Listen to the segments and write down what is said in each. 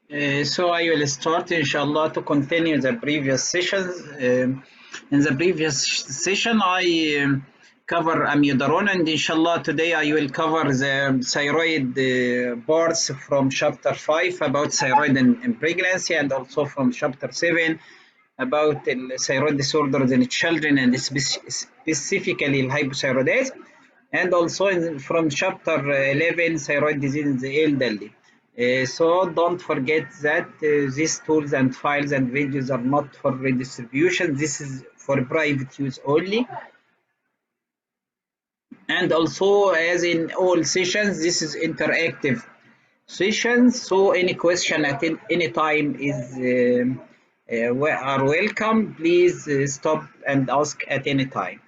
So I will start inshallah to continue the previous sessions. In the previous session I cover amiodarone, and inshallah today I will cover the thyroid parts from chapter 5 about thyroid in pregnancy, and also from chapter 7 about thyroid disorders in children and specifically hypothyroidism, and also from chapter 11 thyroid disease in the elderly. So don't forget that these tools and files and videos are not for redistribution. This is for private use only. And also, as in all sessions, this is interactive sessions. So any question at any time is are welcome. Please stop and ask at any time.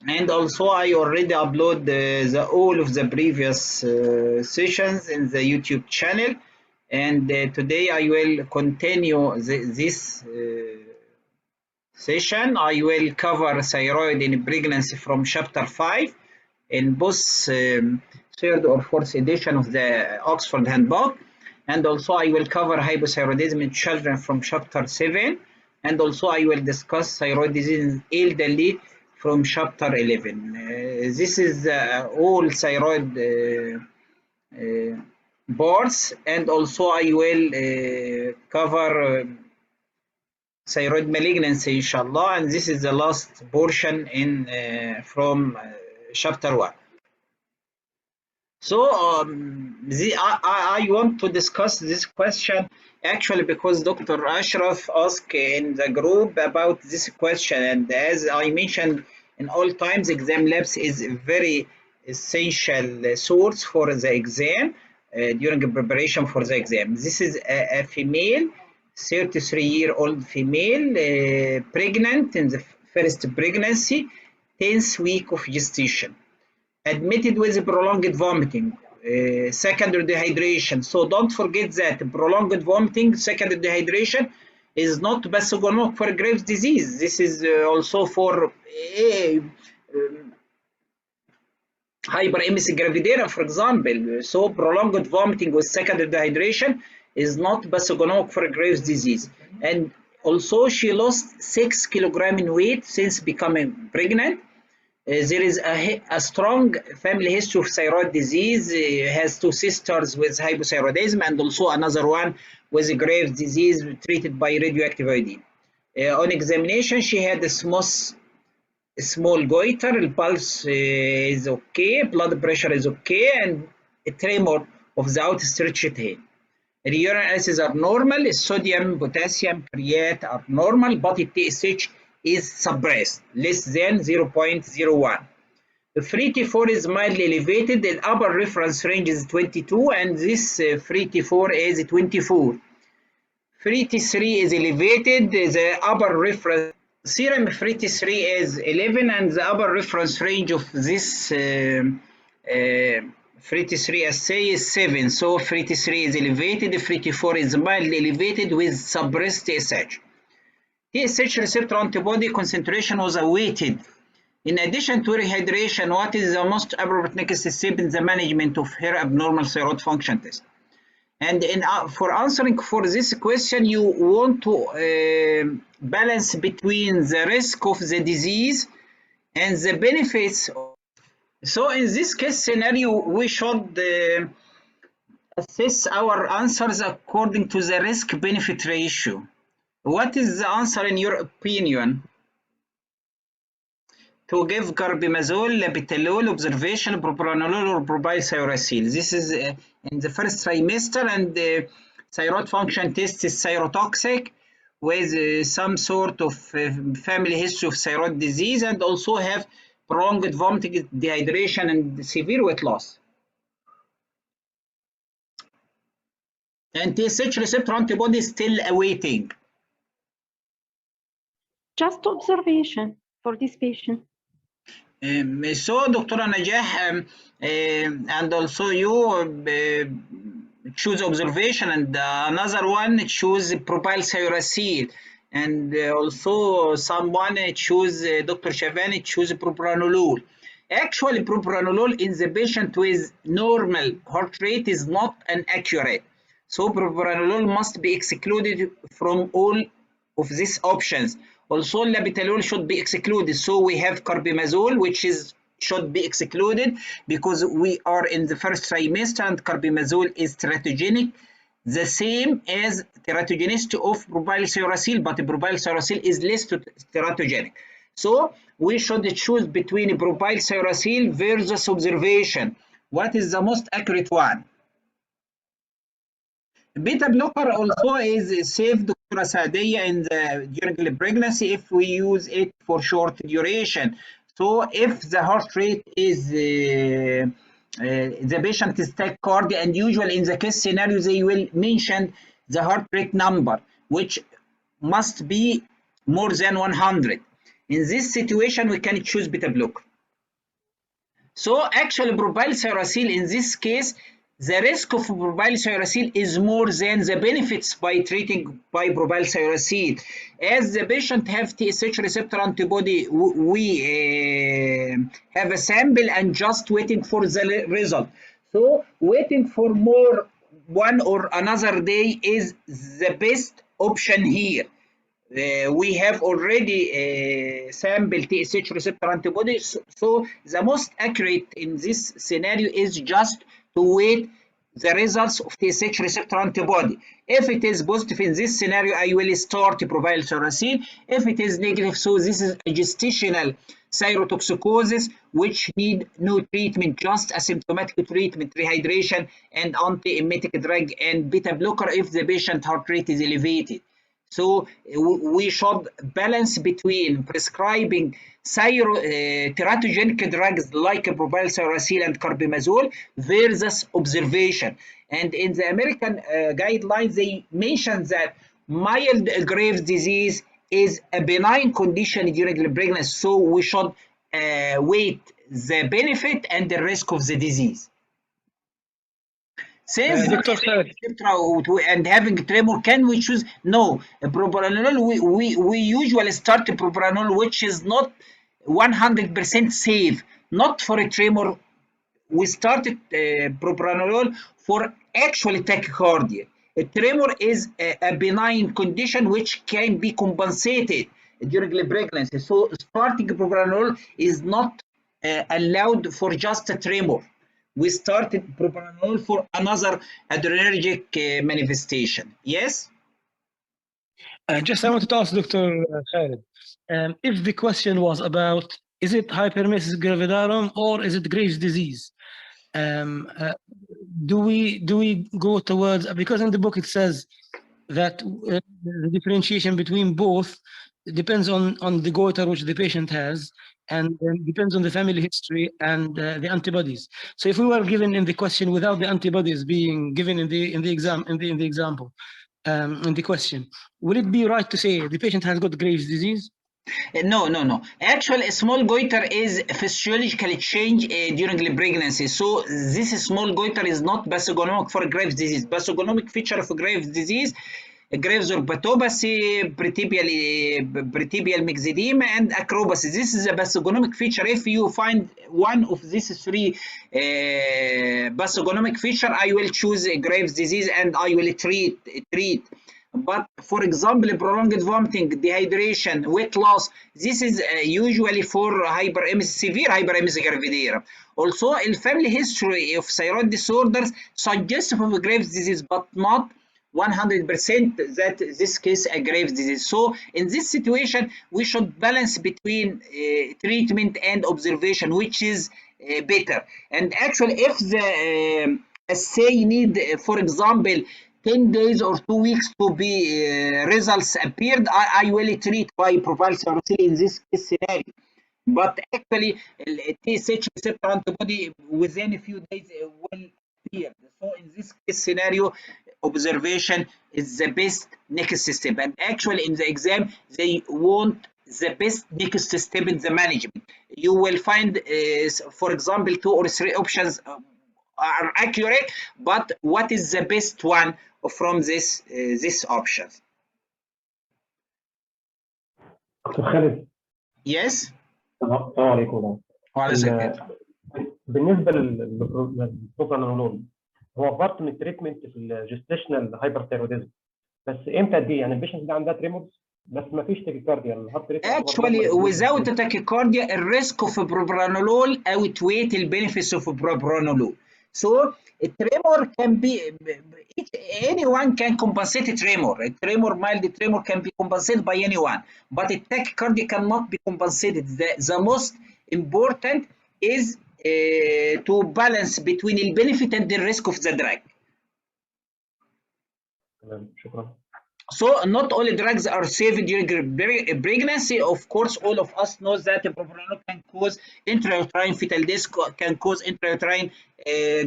And also I already upload all of the previous sessions in the YouTube channel, and today I will continue this session. I will cover thyroid in pregnancy from chapter 5 in both third or fourth edition of the Oxford Handbook, and also I will cover hypothyroidism in children from chapter 7, and also I will discuss thyroid disease in elderly from chapter 11. This is all thyroid parts, and also I will cover thyroid malignancy inshallah, and this is the last portion in from chapter 1. So I want to discuss this question actually because Dr. Ashraf asked in the group about this question, and as I mentioned in all times, exam labs is a very essential source for the exam during preparation for the exam. This is a female, 33-year-old female, pregnant in the first pregnancy, 10th week of gestation, admitted with prolonged vomiting, secondary dehydration. So don't forget that prolonged vomiting, secondary dehydration is not pathognomonic for Graves' disease. This is also for hyperemesis gravidarum, for example. So prolonged vomiting with secondary dehydration is not pathognomonic for Graves' disease. And also she lost 6 kilograms in weight since becoming pregnant. There is a strong family history of thyroid disease. Has two sisters with hypothyroidism and also another one with Graves' disease treated by radioactive iodine. On examination, she had a small goiter, pulse is okay, blood pressure is okay, and a tremor of the outstretched hand. The urine analysis are normal, sodium, potassium, create are normal, but TSH is suppressed, less than 0.01. The free T4 is mildly elevated, the upper reference range is 22, and this free T4 is 24. Free T3 is elevated, the upper reference serum free T3 is 11, and the upper reference range of this free T3 assay is 7. So free T3 is elevated, free T4 is mildly elevated with suppressed TSH. TSH receptor antibody concentration was awaited. In addition to rehydration, what is the most appropriate next step in the management of her abnormal thyroid function test? And for answering for this question, you want to balance between the risk of the disease and the benefits. So in this case scenario, we should assess our answers according to the risk-benefit ratio. What is the answer in your opinion? To give carbimazole, labetalol, observation, propranolol, or propylthiouracil. This is in the first trimester, and the thyroid function test is thyrotoxic with some sort of family history of thyroid disease, and also have prolonged vomiting, dehydration, and severe weight loss. And TSH receptor antibody is still awaiting. Just observation for this patient. So Dr. Najah, and also you choose observation, and another one choose propylthiouracil, and also someone choose Dr. Shavani choose propranolol. Actually, propranolol in the patient with normal heart rate is not an accurate. So propranolol must be excluded from all of these options. Also, labetalol should be excluded. So we have carbimazole, which is should be excluded because we are in the first trimester and carbimazole is teratogenic, the same as teratogenicity of propylcyracil, but propylcyracil is less teratogenic. So we should choose between propylcyracil versus observation. What is the most accurate one? Beta blocker also is safe, Dr. Sadia, during the pregnancy if we use it for short duration. So if the heart rate is the patient is tachycardia, and usually in the case scenario they will mention the heart rate number, which must be more than 100. In this situation, we can choose beta blocker. So actually, propylcyracil in this case, the risk of propylcyracil is more than the benefits by treating by propylcyracil. As the patient have TSH receptor antibody, we have a sample and just waiting for the result. So waiting for more one or another day is the best option here. We have already sampled TSH receptor antibodies, so the most accurate in this scenario is just to wait the results of TSH receptor antibody. If it is positive in this scenario, I will start propylcyracil. If it is negative, so this is a gestational thyrotoxicosis which need no treatment, just asymptomatic treatment, rehydration and antiemetic drug and beta blocker if the patient heart rate is elevated. So we should balance between prescribing teratogenic drugs like propylcyracil and carbimazole versus observation. And in the American guidelines, they mention that mild Graves' disease is a benign condition during the pregnancy. So we should weight the benefit and the risk of the disease. Since Dr. Khaled, and having tremor, can we choose? No, propranolol. We usually start propranolol, which is not 100% safe. Not for a tremor. We started propranolol for actually tachycardia. A tremor is a benign condition which can be compensated during the pregnancy. So starting propranolol is not allowed for just a tremor. We started propranolol for another adrenergic manifestation. Yes? just I wanted to ask Dr. Khaled, if the question was about is it hyperemesis gravidarum or is it Graves' disease? Do we go towards, because in the book it says that the differentiation between both depends on the goiter which the patient has, and depends on the family history and the antibodies. So if we were given in the question without the antibodies being given in the example, in the question, would it be right to say the patient has got Graves' disease? No. Actually, a small goiter is physiologically changed during the pregnancy. So this small goiter is not pathognomic for Graves' disease. Pathognomic feature of Graves' disease, Graves orbitopathy, pretibial myxedema, and acrobacy. This is a pathognomic feature. If you find one of these three pathognomic feature, I will choose Graves' disease and I will treat. But for example, prolonged vomiting, dehydration, weight loss, this is usually for hyperemesis, severe hyperemesis gravidarum. Also, in family history of thyroid disorders suggestive of Graves' disease, but not 100% that this case a Graves' disease. So in this situation, we should balance between treatment and observation, which is better. And actually, if the assay need, for example, 10 days or 2 weeks to be results appeared, I will treat by propylcyracil in this case scenario. But actually, TSH receptor antibody within a few days will appear. So in this case scenario, observation is the best next step. And actually, in the exam, they want the best next step in the management. You will find, for example, 2 or 3 options are accurate, but what is the best one from this options? Dr. Khaled. Yes. السلام عليكم. وعلى سكتها. بالنسبه للبروبرانولول هو بارت من التريتمنت في الجستيشنال هايبرثايروديزم، بس امتى دي؟ يعني البيشنت دي عندها تريمورز بس ما فيش تاكيكارديا، الهارت ريت Actually, without tachycardia, a risk of propranolol outweighs the benefits of propranolol. So, a tremor can be, anyone can compensate a tremor. A tremor, mild tremor can be compensated by anyone, but a tachycardia cannot be compensated. The most important is to balance between the benefit and the risk of the drug. تمام، شكرا. So not all drugs are safe during pregnancy. Of course, all of us know that propranolol can cause intrauterine fetal death, can cause intrauterine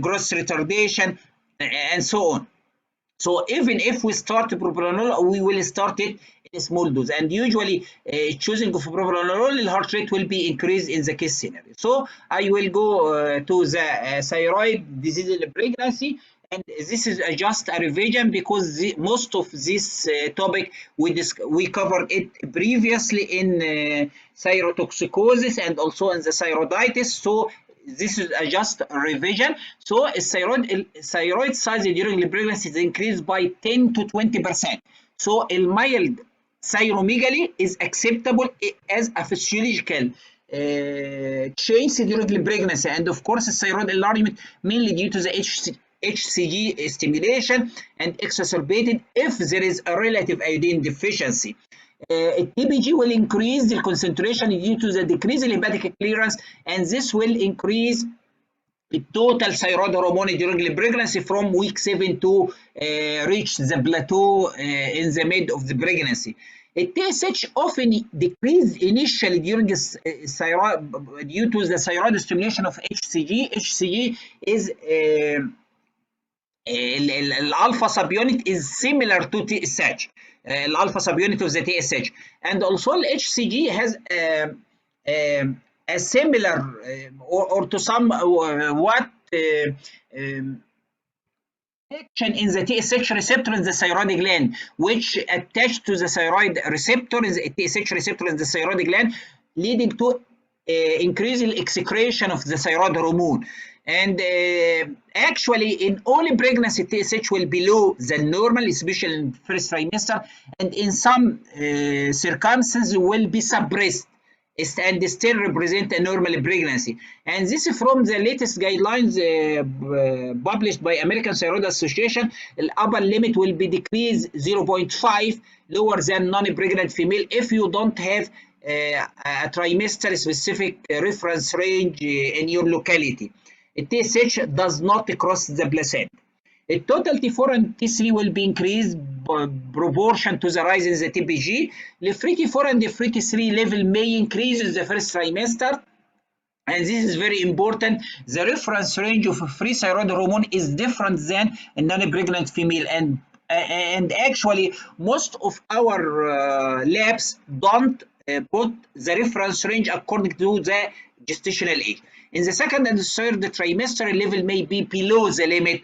growth retardation, and so on. So even if we start propranolol, we will start it in a small dose. And usually, choosing of propranolol, the heart rate will be increased in the case scenario. So I will go to the thyroid disease in pregnancy. And this is just a revision because most of this topic we covered it previously in thyrotoxicosis and also in the thyroiditis. So this is just a revision. So thyroid size during the pregnancy is increased by 10 to 20%. So a mild thyromegaly is acceptable as a physiological change during the pregnancy, and of course thyroid enlargement mainly due to the HCG stimulation and exacerbated if there is a relative iodine deficiency. TBG will increase the concentration due to the decrease in hepatic clearance, and this will increase the total thyroid hormone during the pregnancy from week 7 to reach the plateau in the mid of the pregnancy. TSH often decreases initially during thyroid due to the thyroid stimulation of HCG. HCG is الالفا subunit is similar to TSH, الالفا subunit of the TSH, and also HCG has a similar or to some what action in the TSH receptor in the thyroid gland, which attached to the thyroid receptor is a TSH receptor in the thyroid gland, leading to increasing excretion of the thyroid hormone. And actually in all pregnancy TSH will be below the normal, especially in first trimester, and in some circumstances will be suppressed and still represent a normal pregnancy. And this is from the latest guidelines published by American Thyroid Association. The upper limit will be decreased 0.5 lower than non-pregnant female if you don't have a trimester specific reference range in your locality. TSH does not cross the placenta. The total T4 and T3 will be increased proportion to the rise in the TPG. The free T4 and the free T3 level may increase in the first trimester, and this is very important. The reference range of free thyroid hormone is different than a non-pregnant female, and actually most of our labs don't put the reference range according to the gestational age. In the second and third trimester, level may be below the limit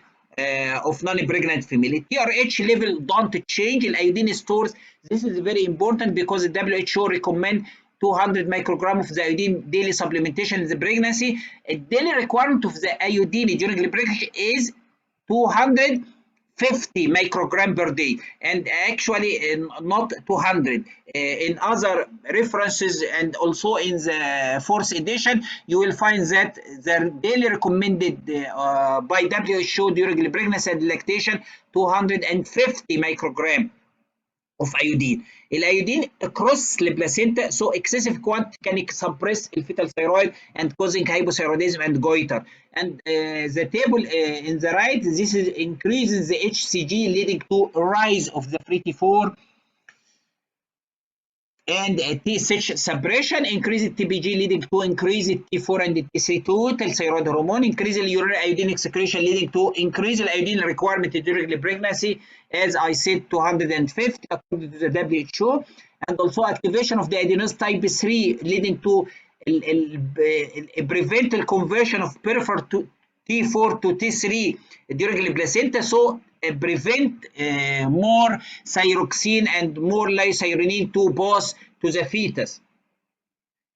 of non-pregnant female. TRH level don't change in iodine stores. This is very important because the WHO recommend 200 microgram of the iodine daily supplementation in the pregnancy. A daily requirement of the iodine during the pregnancy is 250 microgram per day, and actually not 200. In other references and also in the fourth edition, you will find that the daily recommended by WHO during the pregnancy and lactation 250 microgram of iodine. Iodine across the placenta, so excessive quantity can suppress the fetal thyroid and causing hypothyroidism and goiter. And the table in the right, this is increases the HCG leading to a rise of the free T4 and TSH suppression, increased TPG leading to increased T4 and T3 total thyroid hormone, increased urinary iodine excretion leading to increased iodine requirement during the pregnancy, as I said 250 according to the WHO, and also activation of the adenosine type 3 leading to prevent the conversion of peripheral to T4 to T3 during the placenta, so prevent more thyroxine and more lythyronine to pass to the fetus.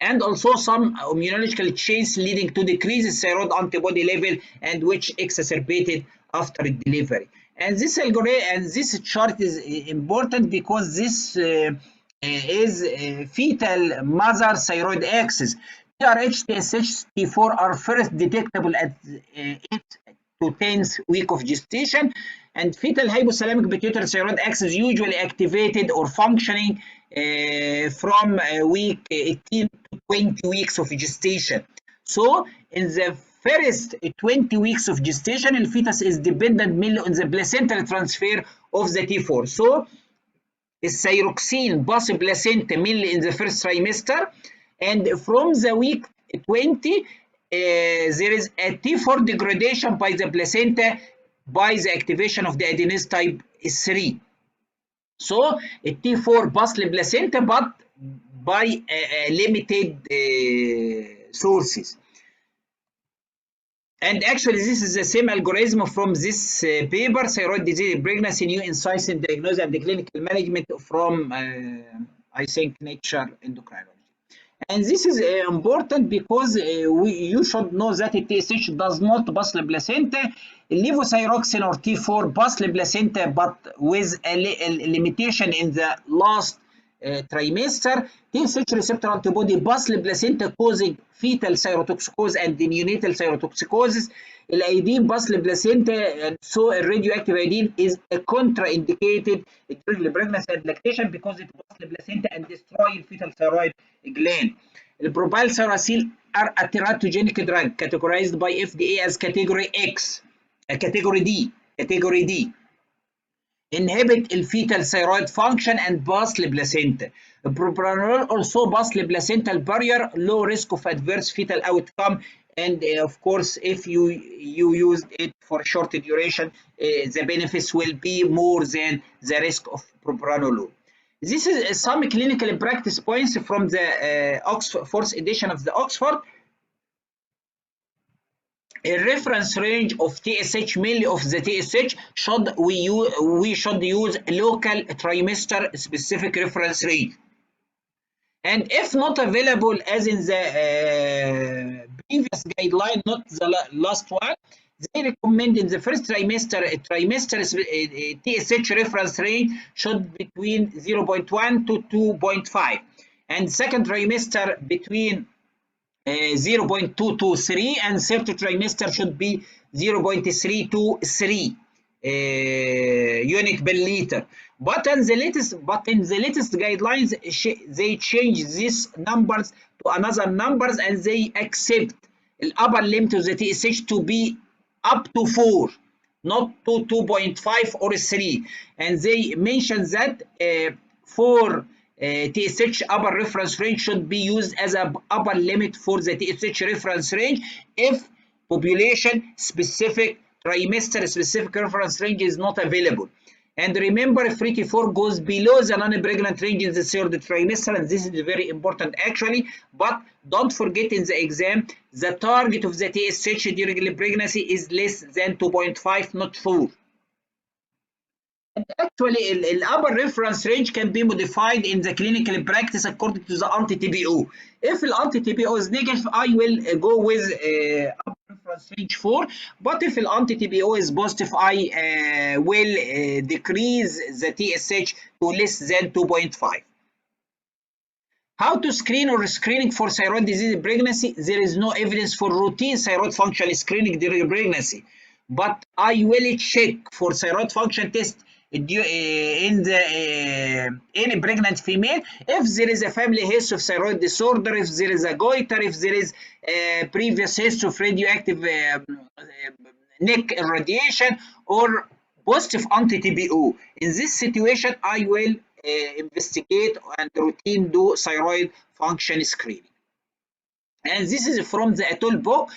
and also some immunological changes leading to decreased thyroid antibody level and which exacerbated after delivery. And this algorithm and this chart is important because this is fetal mother thyroid axis. TRH, TSH, T4 are first detectable at 8 to 10th week of gestation, and fetal hypothalamic pituitary thyroid axis usually activated or functioning from week 18 to 20 weeks of gestation. So in the first 20 weeks of gestation, the fetus is dependent mainly on the placental transfer of the T4. So thyroxine pass placenta mainly in the first trimester, and from the week 20 there is a T4 degradation by the placenta by the activation of the adenase type 3. So a T4 pass placenta but by limited sources. And actually, this is the same algorithm from this paper, Thyroid Disease in Pregnancy, New Insights in Diagnosis and the Clinical Management from, I think, Nature Endocrinology. And this is important because you should know that TSH does not pass the placenta. Levothyroxine or T4 pass the placenta, but with a limitation in the last trimester. TSH receptor antibody pass the placenta causing fetal thyrotoxicosis and neonatal thyrotoxicosis. Iodine pass the placenta, and so a radioactive iodine is a contraindicated during pregnancy and lactation because it pass the placenta and destroy fetal thyroid gland. The propyl thyroxine are a teratogenic drug categorized by FDA as category X, category D. Inhibit the fetal thyroid function and pass the placenta. Propranolol also pass the placental barrier, low risk of adverse fetal outcome, and of course, if you use it for short duration, the benefits will be more than the risk of propranolol. This is some clinical practice points from the Oxford, 4th edition of the Oxford. A reference range of TSH, mainly of the TSH, we should use local trimester specific reference range. And if not available, as in the previous guideline, not the last one, they recommend in the first trimester, TSH reference range should be between 0.1 to 2.5, and second trimester between 0.2 to 3, and third trimester should be 0.3 to 3 unit per liter. But in the latest guidelines, they change these numbers to another numbers, and they accept the upper limit of the TSH to be up to 4, not to 2.5 or 3. And they mention that for TSH upper reference range should be used as an upper limit for the TSH reference range if population specific, trimester specific reference range is not available. And remember, if T4 goes below the non-pregnant range in the third trimester, and this is very important actually, but don't forget in the exam, the target of the TSH during pregnancy is less than 2.5, not 4. And actually, the upper reference range can be modified in the clinical practice according to the anti-TPO. If the anti-TPO is negative, I will go with upper reference range 4. But if the anti-TPO is positive, I will decrease the TSH to less than 2.5. How to screen or screening for thyroid disease in pregnancy? There is no evidence for routine thyroid function screening during pregnancy, but I will check for thyroid function test in any pregnant female if there is a family history of thyroid disorder, if there is a goiter, if there is a previous history of radioactive neck irradiation or positive anti-TPO. In this situation, I will investigate and routine do thyroid function screening. And this is from the Atoll book.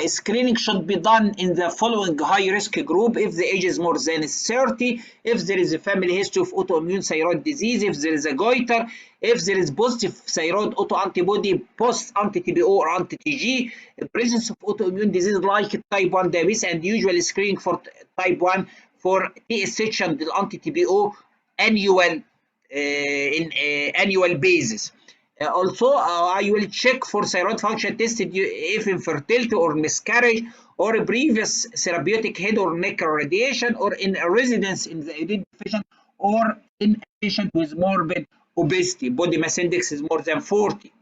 Screening should be done in the following high risk group: if the age is more than 30, if there is a family history of autoimmune thyroid disease, if there is a goiter, if there is positive thyroid autoantibody post anti-TPO or anti-TG, presence of autoimmune disease like type 1 diabetes, and usually screening for type 1 for TSH and anti-TPO annual basis. Also, I will check for thyroid function tested if infertility or miscarriage or a previous therapeutic head or neck radiation or in a residence in the iodine deficient or in a patient with morbid obesity. Body mass index is more than 40.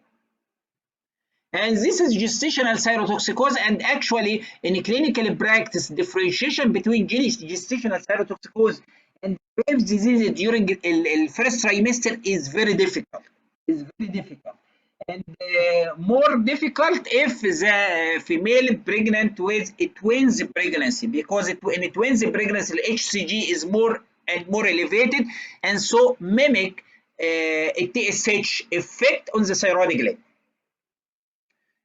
And this is gestational thyrotoxicose, and actually in clinical practice, differentiation between gestational thyrotoxicose and Graves' disease during the first trimester is very difficult. And more difficult if the female pregnant with a twins pregnancy, because in a twins pregnancy, the HCG is more and more elevated, and so mimic a TSH effect on the thyroid gland.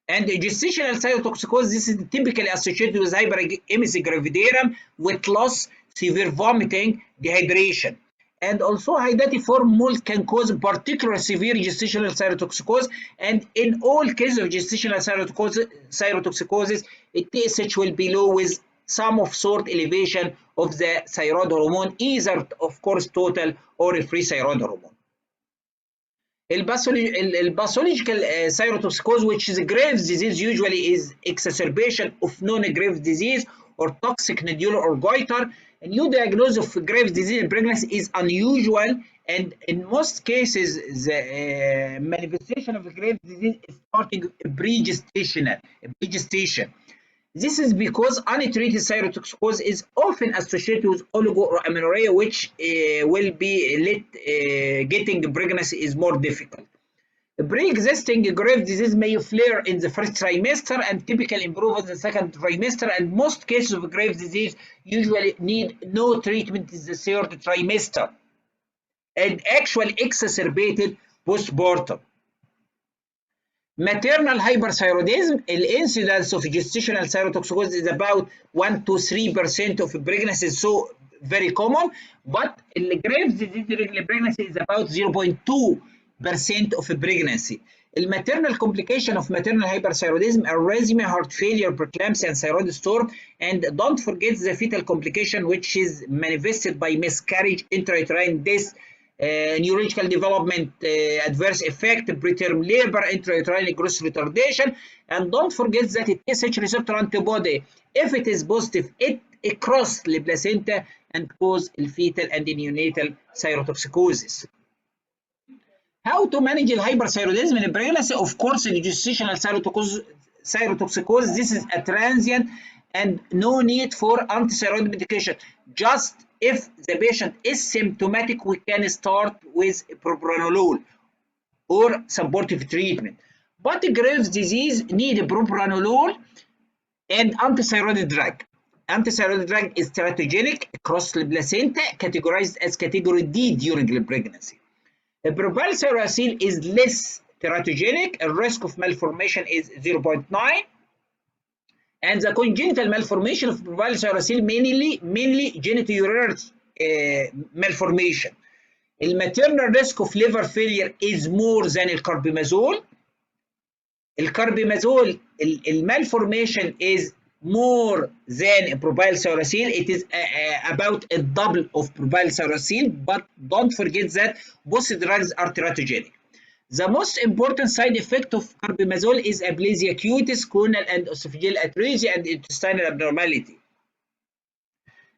And gestational thyrotoxicose, this is typically associated with hyperemesis gravidarum, weight loss, severe vomiting, dehydration. And also hydatiform mold can cause particular severe gestational thyrotoxicose, and in all cases of gestational thyrotoxicosis, TSH will be low with some of sort elevation of the thyroid hormone, either of course total or a free thyroid hormone. Pathological thyrotoxicose, which is a Graves' disease, usually is exacerbation of non-Graves' disease or toxic nodular or goiter. A new diagnosis of Graves' disease in pregnancy is unusual, and in most cases, the manifestation of Graves' disease is starting pre-gestation. This is because untreated thyrotoxicose is often associated with oligo or amenorrhea, which will be getting pregnancy is more difficult. Pre-existing Graves' disease may flare in the first trimester and typically improve in the second trimester, and most cases of Graves' disease usually need no treatment in the third trimester and actually exacerbated postpartum. Maternal hyperthyroidism, the incidence of gestational thyrotoxicose is about 1 to 3% of pregnancies, so very common, but the Graves' disease during pregnancy is about 0.2% of pregnancy. The maternal complication of maternal hyperthyroidism, arrhythmia, heart failure, preeclampsia, and thyroid storm, and don't forget the fetal complication, which is manifested by miscarriage, intrauterine death, neurological development, adverse effect, preterm labor, intrauterine growth retardation, and don't forget that the TSH receptor antibody, if it is positive, it crosses the placenta and causes fetal and neonatal thyrotoxicosis. How to manage hyperthyroidism in pregnancy? Of course, in gestational thyrotoxicose, this is a transient and no need for antithyroid medication. Just if the patient is symptomatic, we can start with propranolol or supportive treatment. But Graves' disease need propranolol and antithyroid drug. Antithyroid drug is teratogenic, across the placenta, categorized as category D during the pregnancy. The propyl thyroxine is less teratogenic, a risk of malformation is 0.9. And the congenital malformation of propyl thyroxine mainly genitourinary malformation. The maternal risk of liver failure is more than the carbimazole. The carbimazole, the malformation is more than propyl thyroxine. It is about a double of propyl thyroxine, but don't forget that both drugs are teratogenic. The most important side effect of carbimazole is aplasia cutis, choanal and esophageal atresia, and intestinal abnormality.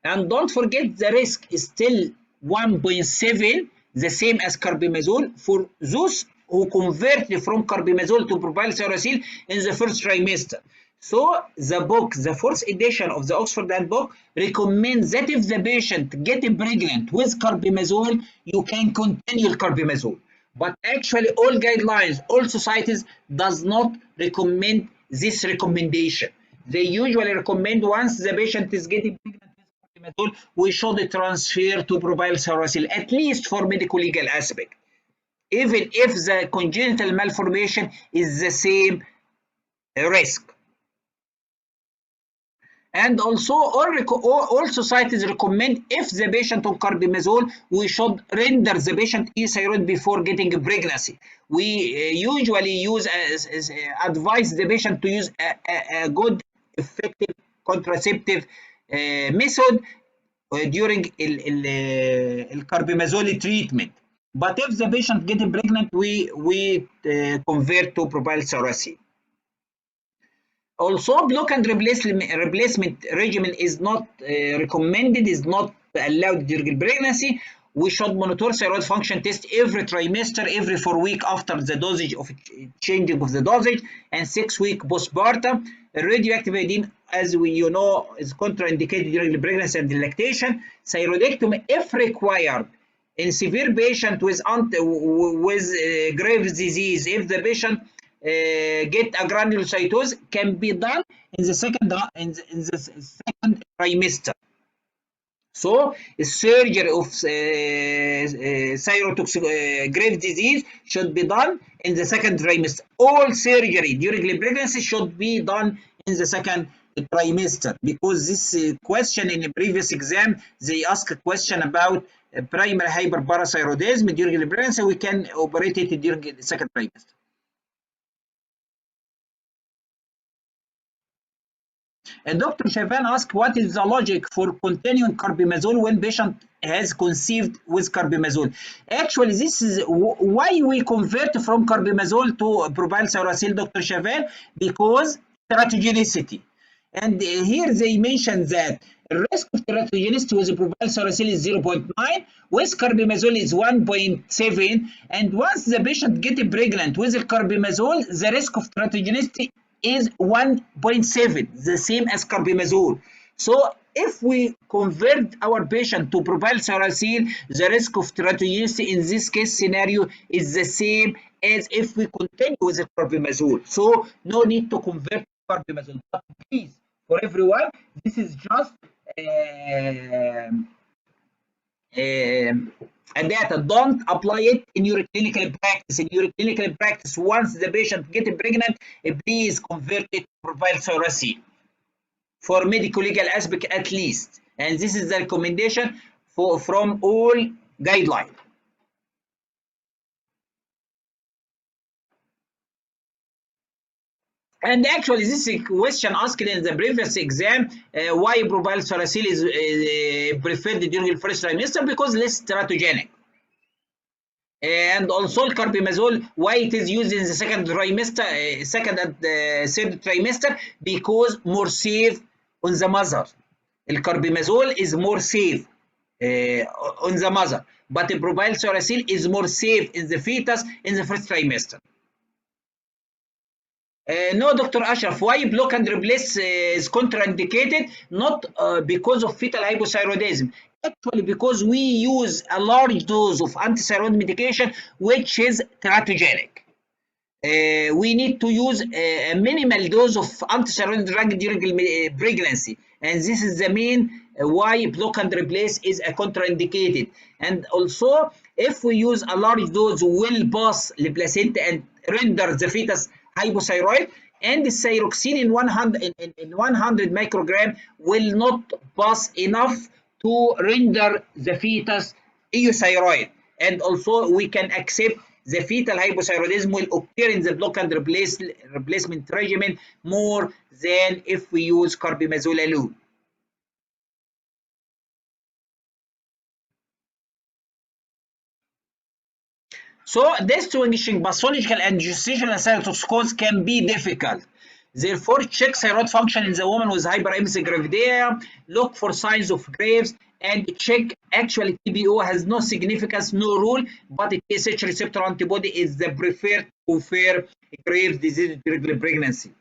And don't forget the risk is still 1.7, the same as carbimazole for those who converted from carbimazole to propyl thyroxine in the first trimester. So the book, the fourth edition of the Oxford Handbook, recommends that if the patient gets pregnant with carbimazole, you can continue carbimazole. But actually all guidelines, all societies does not recommend this recommendation. They usually recommend once the patient is getting pregnant with carbimazole, we should transfer to propyl thyroxine, at least for medical legal aspect. Even if the congenital malformation is the same risk. And also all societies recommend if the patient on carbimazole, we should render the patient e-thyroid before getting a pregnancy. We usually use advise the patient to use a good effective contraceptive method during the carbimazole treatment. But if the patient getting pregnant, we convert to propylseracin. Also, block and replacement regimen is not recommended, is not allowed during pregnancy. We should monitor thyroid function test every trimester, every 4 weeks after the dosage of changing of the dosage, and 6 weeks postpartum. Radioactive iodine, as you know, is contraindicated during the pregnancy and the lactation. Thyroidectomy, if required, in severe patient with Graves' disease, if the patient get a granulocytosis, can be done in the second trimester. So surgery of Graves' disease should be done in the second trimester. All surgery during the pregnancy should be done in the second trimester, because this question in the previous exam, they ask a question about primary hyperparathyroidism during the pregnancy. We can operate it during the second trimester. And Dr. Shavan asked, what is the logic for continuing carbimazole when patient has conceived with carbimazole? Actually, this is why we convert from carbimazole to propylseracil, Dr. Shavan, because teratogenicity. And here they mention that the risk of teratogenicity with propylseracil is 0.9, with carbimazole is 1.7, and once the patient gets pregnant with the carbimazole, the risk of teratogenicity is 1.7, the same as carbimazole. So if we convert our patient to propylseracil, the risk of teratogenicity in this case scenario is the same as if we continue with the carbimazole. So no need to convert to carbimazole. But please, for everyone, this is just and data. Don't apply it in your clinical practice. In your clinical practice, once the patient gets pregnant, please convert it to propylseracil for medical legal aspect at least. And this is the recommendation from all guidelines. And actually, this question asked in the previous exam, why propylseracil is preferred during the first trimester, because less teratogenic. And also carbimazole, why it is used in the second trimester, second and third trimester, because more safe on the mother. The carbimazole is more safe on the mother, but the propylseracil is more safe in the fetus in the first trimester. No, Dr. Ashraf, why block and replace is contraindicated? Not because of fetal hypothyroidism. Actually, because we use a large dose of antithyroid medication, which is teratogenic. We need to use a minimal dose of antithyroid drug during pregnancy, and this is the main why block and replace is a contraindicated. And also, if we use a large dose, will pass the placenta and render the fetus hypothyroid, and the thyroxine in 100 microgram will not pass enough to render the fetus euthyroid. And also we can accept the fetal hypothyroidism will occur in the block and replacement regimen more than if we use carbimazole alone. So distinguishing pathological and gestational thyrotoxicose can be difficult. Therefore, check thyroid function in the woman with hyperemesis gravidarum, look for signs of Graves, and check. Actually, TPO has no significance, no rule, but the TSH receptor antibody is the preferred to confirm Graves' disease during pregnancy.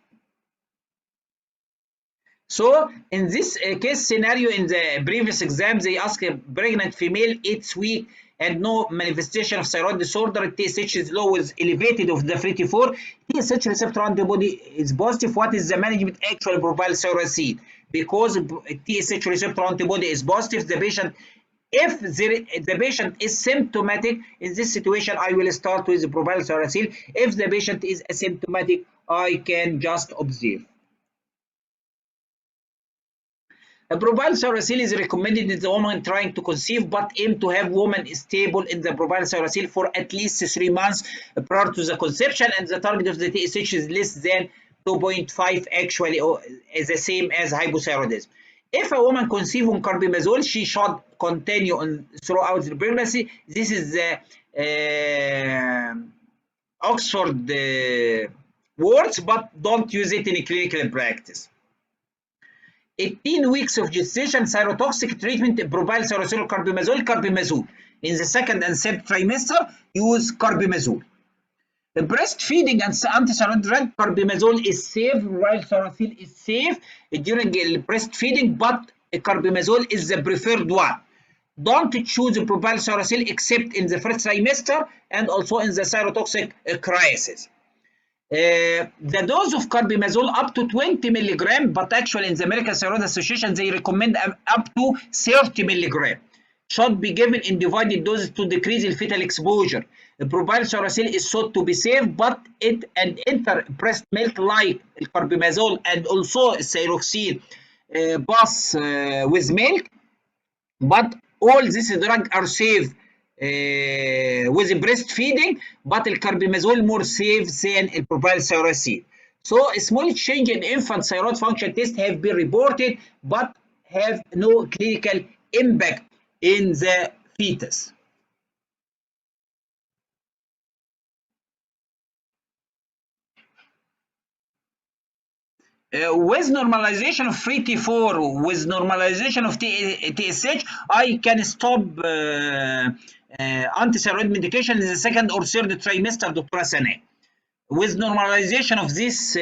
So in this case scenario, in the previous exam, they ask a pregnant female 8 weeks and no manifestation of thyroid disorder. TSH is low with elevated of the 34. TSH receptor antibody is positive. What is the management? Actually, propylseracil, because TSH receptor antibody is positive. The patient, if the patient is symptomatic, in this situation, I will start with propylseracil. If the patient is asymptomatic, I can just observe. Propylseracil is recommended in the woman trying to conceive, but aim to have woman stable in the propylseracil for at least 3 months prior to the conception, and the target of the TSH is less than 2.5, actually, or is the same as hypothyroidism. If a woman conceives on carbimazole, she should continue on throughout the pregnancy. This is the Oxford words, but don't use it in clinical practice. 18 weeks of gestation, thyrotoxic treatment, propylsauracil, carbimazole. In the second and third trimester, use carbimazole. The breastfeeding and antithyroid drug, carbimazole is safe, while sauracil is safe during breastfeeding, but carbimazole is the preferred one. Don't choose propylsauracil except in the first trimester and also in the thyrotoxic crisis. The dose of carbimazole up to 20 milligram, but actually in the American Thyroid Association they recommend up to 30 milligram. Should be given in divided doses to decrease the fetal exposure. The propylsauracil is thought to be safe, but it and enter breast milk like carbimazole and also thyroxine pass with milk. But all these drugs are safe with breastfeeding, but the carbimazole more safe than the propylsauracil. So a small change in infant thyroid function test have been reported, but have no clinical impact in the fetus. With normalization of free T4, with normalization of TSH, I can stop antithyroid medication in the second or third trimester, Dr. Asane. With normalization of this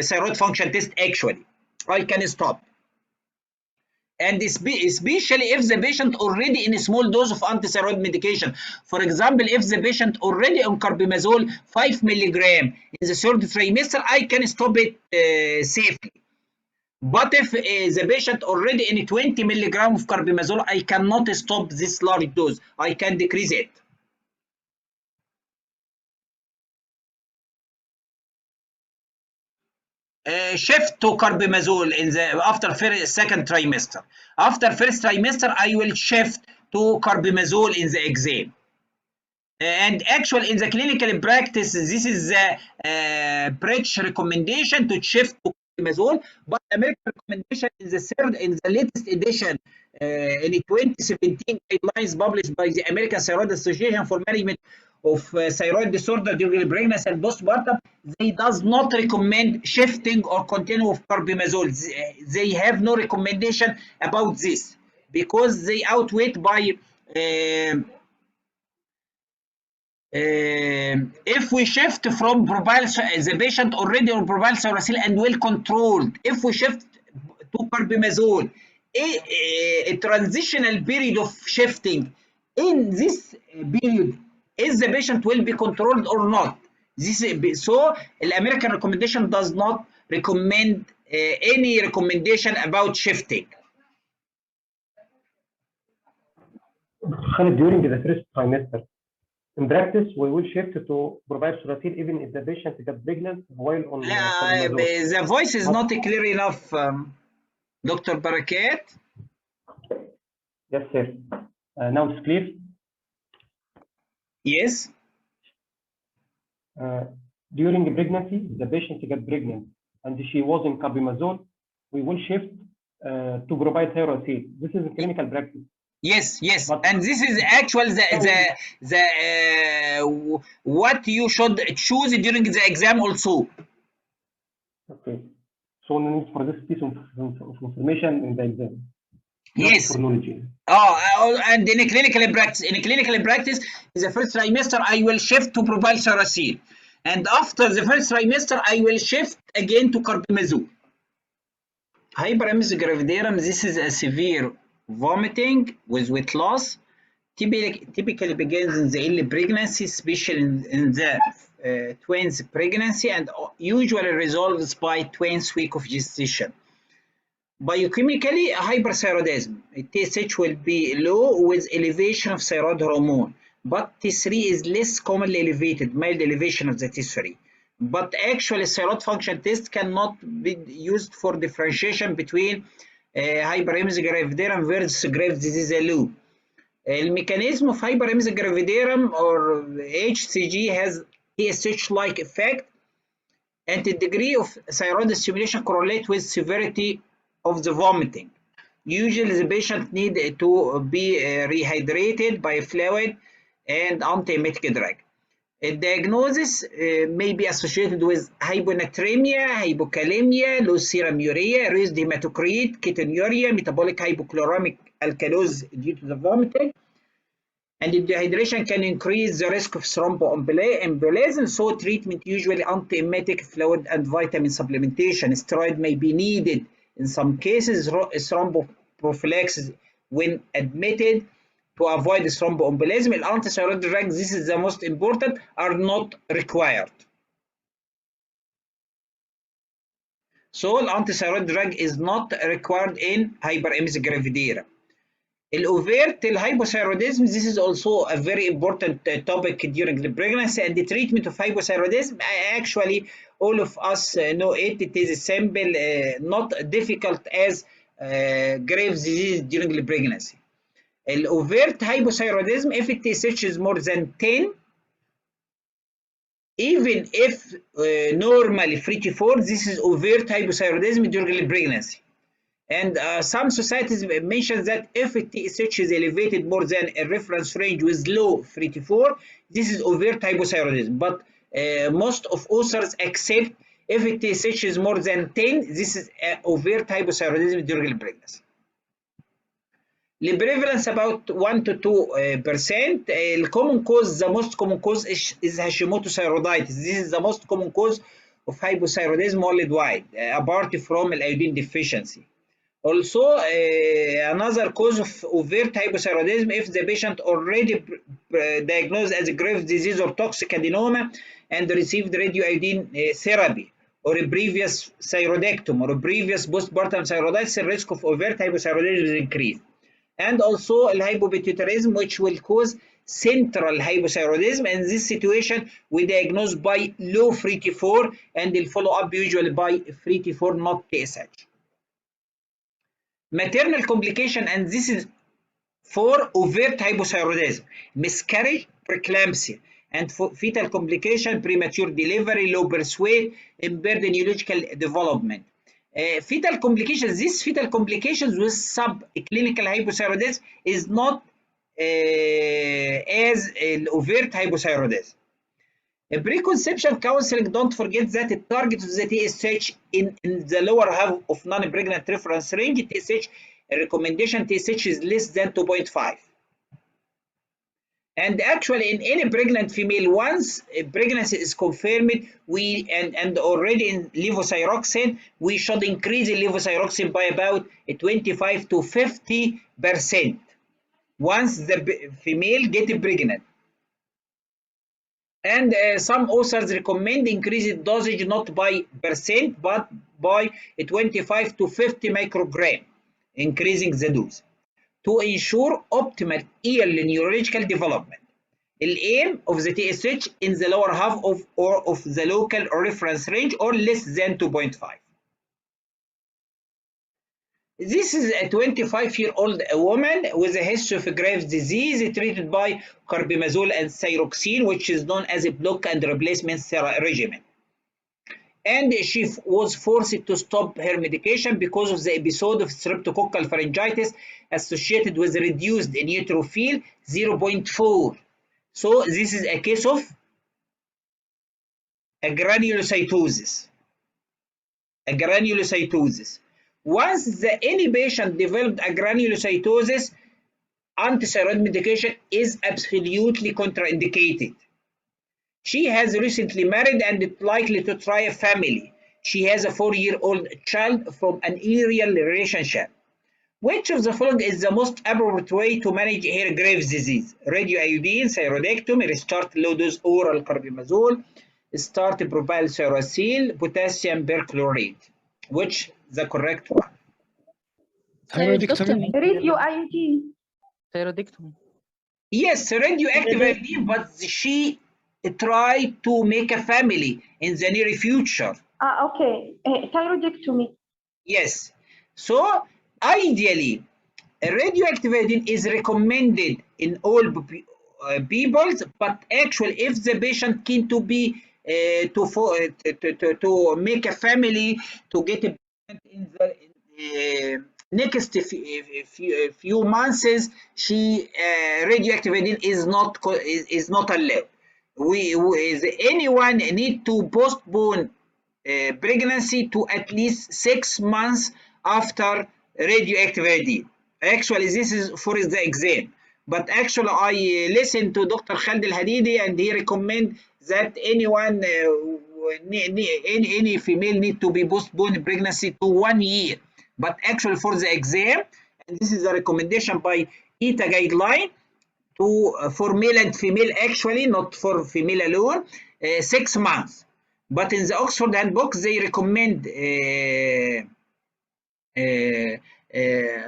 thyroid function test, actually, I can stop. And especially if the patient already in a small dose of antithyroid medication. For example, if the patient already on carbimazole 5 milligram in the third trimester, I can stop it safely. But if the patient already in 20 milligram of carbimazole, I cannot stop this large dose. I can decrease it. Shift to carbimazole in the after second trimester. After first trimester, I will shift to carbimazole in the exam. And actually, in the clinical practice, this is the British recommendation to shift to carbimazole, but American recommendation in the latest edition in 2017 guidelines published by the American Thyroid Association for Management of Thyroid Disorder during pregnancy and postpartum, they does not recommend shifting or continue with carbimazole. They have no recommendation about this because they outweighed by if we shift from the patient already on propylsauracil and well controlled, if we shift to carbimazole, a transitional period of shifting, in this period, is the patient will be controlled or not? So the American recommendation does not recommend any recommendation about shifting. During the first trimester, in practice, we will shift to propylsauracil even if the patient got pregnant while on the voice is not clear enough, Dr. Barakat. Yes, sir. Now it's clear? Yes. During pregnancy, the patient got pregnant and she was in carbimazole, we will shift to propylsauracil. This is a clinical practice. Yes, but, and this is actually what you should choose during the exam also. Okay, so no need for this piece of information in the exam. Yes. And in a clinical practice, in the first trimester, I will shift to propylsauracil, and after the first trimester, I will shift again to carbimazole. Hyperemesis gravidarum. This is a severe vomiting with weight loss. Typically begins in the early pregnancy, especially in the twins pregnancy, and usually resolves by twins week of gestation. Biochemically, hyperthyroidism. TSH will be low with elevation of thyroid hormone, but T3 is less commonly elevated, mild elevation of the T3. But actually, thyroid function test cannot be used for differentiation between hyperemesis gravidarum versus Graves' disease alone. The mechanism of hyperemesis gravidarum or HCG has TSH-like effect, and the degree of thyroid stimulation correlates with severity of the vomiting. Usually the patient need to be rehydrated by fluid and antiemetic drug. The diagnosis may be associated with hyponatremia, hypokalemia, low serum urea, raised hematocrit, ketonuria, metabolic hypochloremic alkalosis due to the vomiting. And the dehydration can increase the risk of thromboembolism, so treatment usually antiemetic fluid and vitamin supplementation. Steroid may be needed in some cases, thromboprophylaxis when admitted to avoid thromboembolism. Antithyroid drugs, this is the most important, are not required. So antithyroid drug is not required in hyperemesis gravidarum. Overt hypothyroidism, this is also a very important topic during the pregnancy, and the treatment of hypothyroidism, actually all of us know it. It is simple, not difficult as Graves' disease during the pregnancy. Overt hypothyroidism, if TSH is more than 10, even if normally 3 to 4, this is overt hypothyroidism during the pregnancy. And some societies mention that if TSH is elevated more than a reference range with low 3 to 4, this is overt hypothyroidism. But most of authors accept if TSH is more than 10, this is overt hypothyroidism during pregnancy. The prevalence about 1 to 2%. The common cause, the most common cause is Hashimoto's thyroiditis. This is the most common cause of hypothyroidism worldwide, apart from iodine deficiency. Also, another cause of overt hypothyroidism, if the patient already diagnosed as a Graves' disease or toxic adenoma and received radioiodine therapy, or a previous thyroidectomy, or a previous postpartum thyroiditis, the risk of overt hypothyroidism is increased. And also hypopituitarism, which will cause central hypothyroidism. And this situation we diagnose by low 3 to 4, and they'll follow up usually by 3 to 4, not TSH. Maternal complication, and this is for overt hypothyroidism: miscarriage, preeclampsia, and for fetal complication, premature delivery, low birth weight, impaired neurological development. Fetal complications, these fetal complications with subclinical hypothyroidism is not as overt hypothyroidism. Preconception counseling, don't forget that it targets the TSH in the lower half of non-pregnant reference range. TSH recommendation, TSH is less than 2.5. And actually, in any pregnant female, once a pregnancy is confirmed, and already in levothyroxine, we should increase the levothyroxine by about 25 to 50% once the female gets pregnant. And some authors recommend increased dosage not by percent, but by 25 to 50 microgram, increasing the dose to ensure optimal early neurological development. The aim of the TSH in the lower half of the local reference range, or less than 2.5. This is a 25-year-old woman with a history of Graves' disease, treated by carbimazole and thyroxine, which is known as a block and replacement regimen. And she was forced to stop her medication because of the episode of streptococcal pharyngitis associated with reduced neutrophil 0.4. So this is a case of a granulocytosis. Once any patient developed a granulocytosis, antithyroid medication is absolutely contraindicated. She has recently married and is likely to try a family. She has a 4-year-old child from an aerial relationship. Which of the following is the most appropriate way to manage her Graves' disease? Radioiodine, thyroidectomy, restart low-dose oral carbimazole, start propylthyroxine, potassium perchlorate. Which the correct one? Thyroidectomy. Radio-iodine. Thyroidectomy. Yes, radioactive iodine, but she tried to make a family in the near future. Okay. Thyroidectomy. Yes. So ideally, radioactive iodine is recommended in all people, but actually, if the patient keen to be to make a family, to get a in the next few months, she radioactive iodine is not allowed. Anyone need to postpone pregnancy to at least 6 months after radioactive iodine. Actually, this is for the exam. But actually, I listened to Dr. Khalid Al-Hadidi, and he recommend that anyone, any female need to be postponed pregnancy to 1 year. But actually, for the exam, and this is a recommendation by ETA guideline to for male and female, actually not for female alone, 6 months. But in the Oxford Handbook, they recommend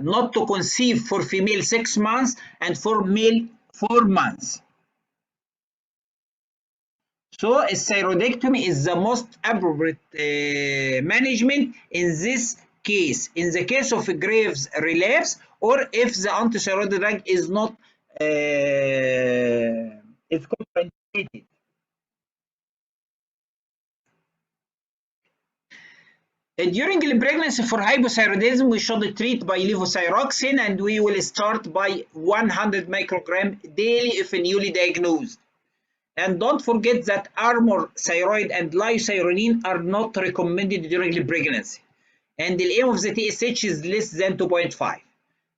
not to conceive for female 6 months and for male 4 months. So a thyroidectomy is the most appropriate management in this case. In the case of a Graves relapse, or if the antithyroid drug is not is contraindicated. During the pregnancy for hypothyroidism, we should treat by levothyroxine, and we will start by 100 microgram daily if newly diagnosed. And don't forget that Armour thyroid and liothyronine are not recommended during the pregnancy. And the aim of the TSH is less than 2.5.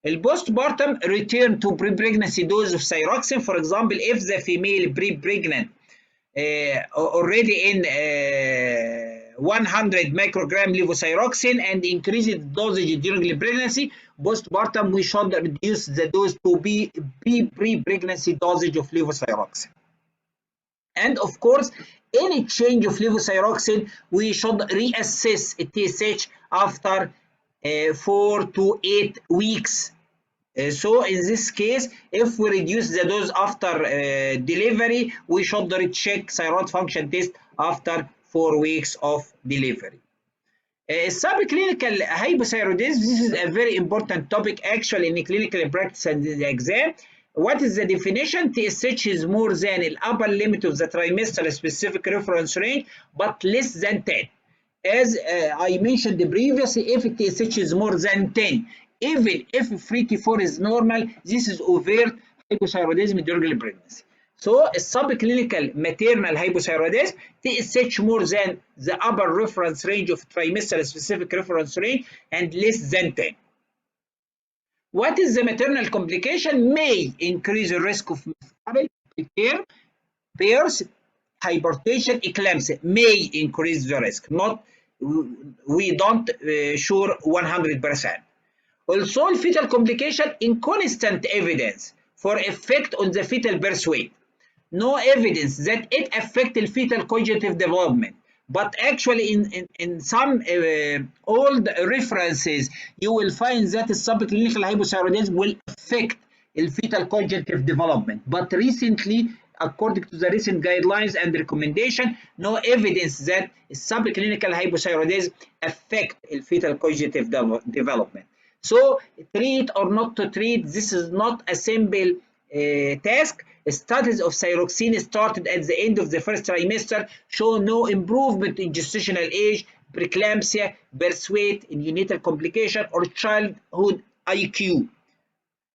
The postpartum, return to pre-pregnancy dose of thyroxine. For example, if the female pre-pregnant already in 100 microgram levothyroxine and increase the dosage during the pregnancy, postpartum we should reduce the dose to be pre-pregnancy dosage of levothyroxine. And of course, any change of levothyroxine, we should reassess TSH after 4 to 8 weeks. So in this case, if we reduce the dose after delivery, we should recheck thyroid function test after 4 weeks of delivery. Subclinical hypothyroidism, this is a very important topic actually in clinical practice and in the exam. What is the definition? TSH is more than the upper limit of the trimestral specific reference range, but less than 10. As I mentioned previously, if TSH is more than 10, even if 3T4 is normal, this is overt hypothyroidism during pregnancy. So, a subclinical maternal hypothyroidism, TSH more than the upper reference range of trimestral specific reference range and less than 10. What is the maternal complication? May increase the risk of miscarriage, preterm, pairs, hypertension, eclampsia. May increase the risk. Not, we don't sure 100%. Also, fetal complication, inconstant evidence for effect on the fetal birth weight. No evidence that it affects the fetal cognitive development. But actually, in some old references, you will find that subclinical hypothyroidism will affect the fetal cognitive development. But recently, according to the recent guidelines and recommendation, no evidence that subclinical hypothyroidism affect the fetal cognitive development. So, treat or not to treat, this is not a simple task. Studies of thyroxine started at the end of the first trimester show no improvement in gestational age, preeclampsia, birth weight, neonatal complication, or childhood IQ.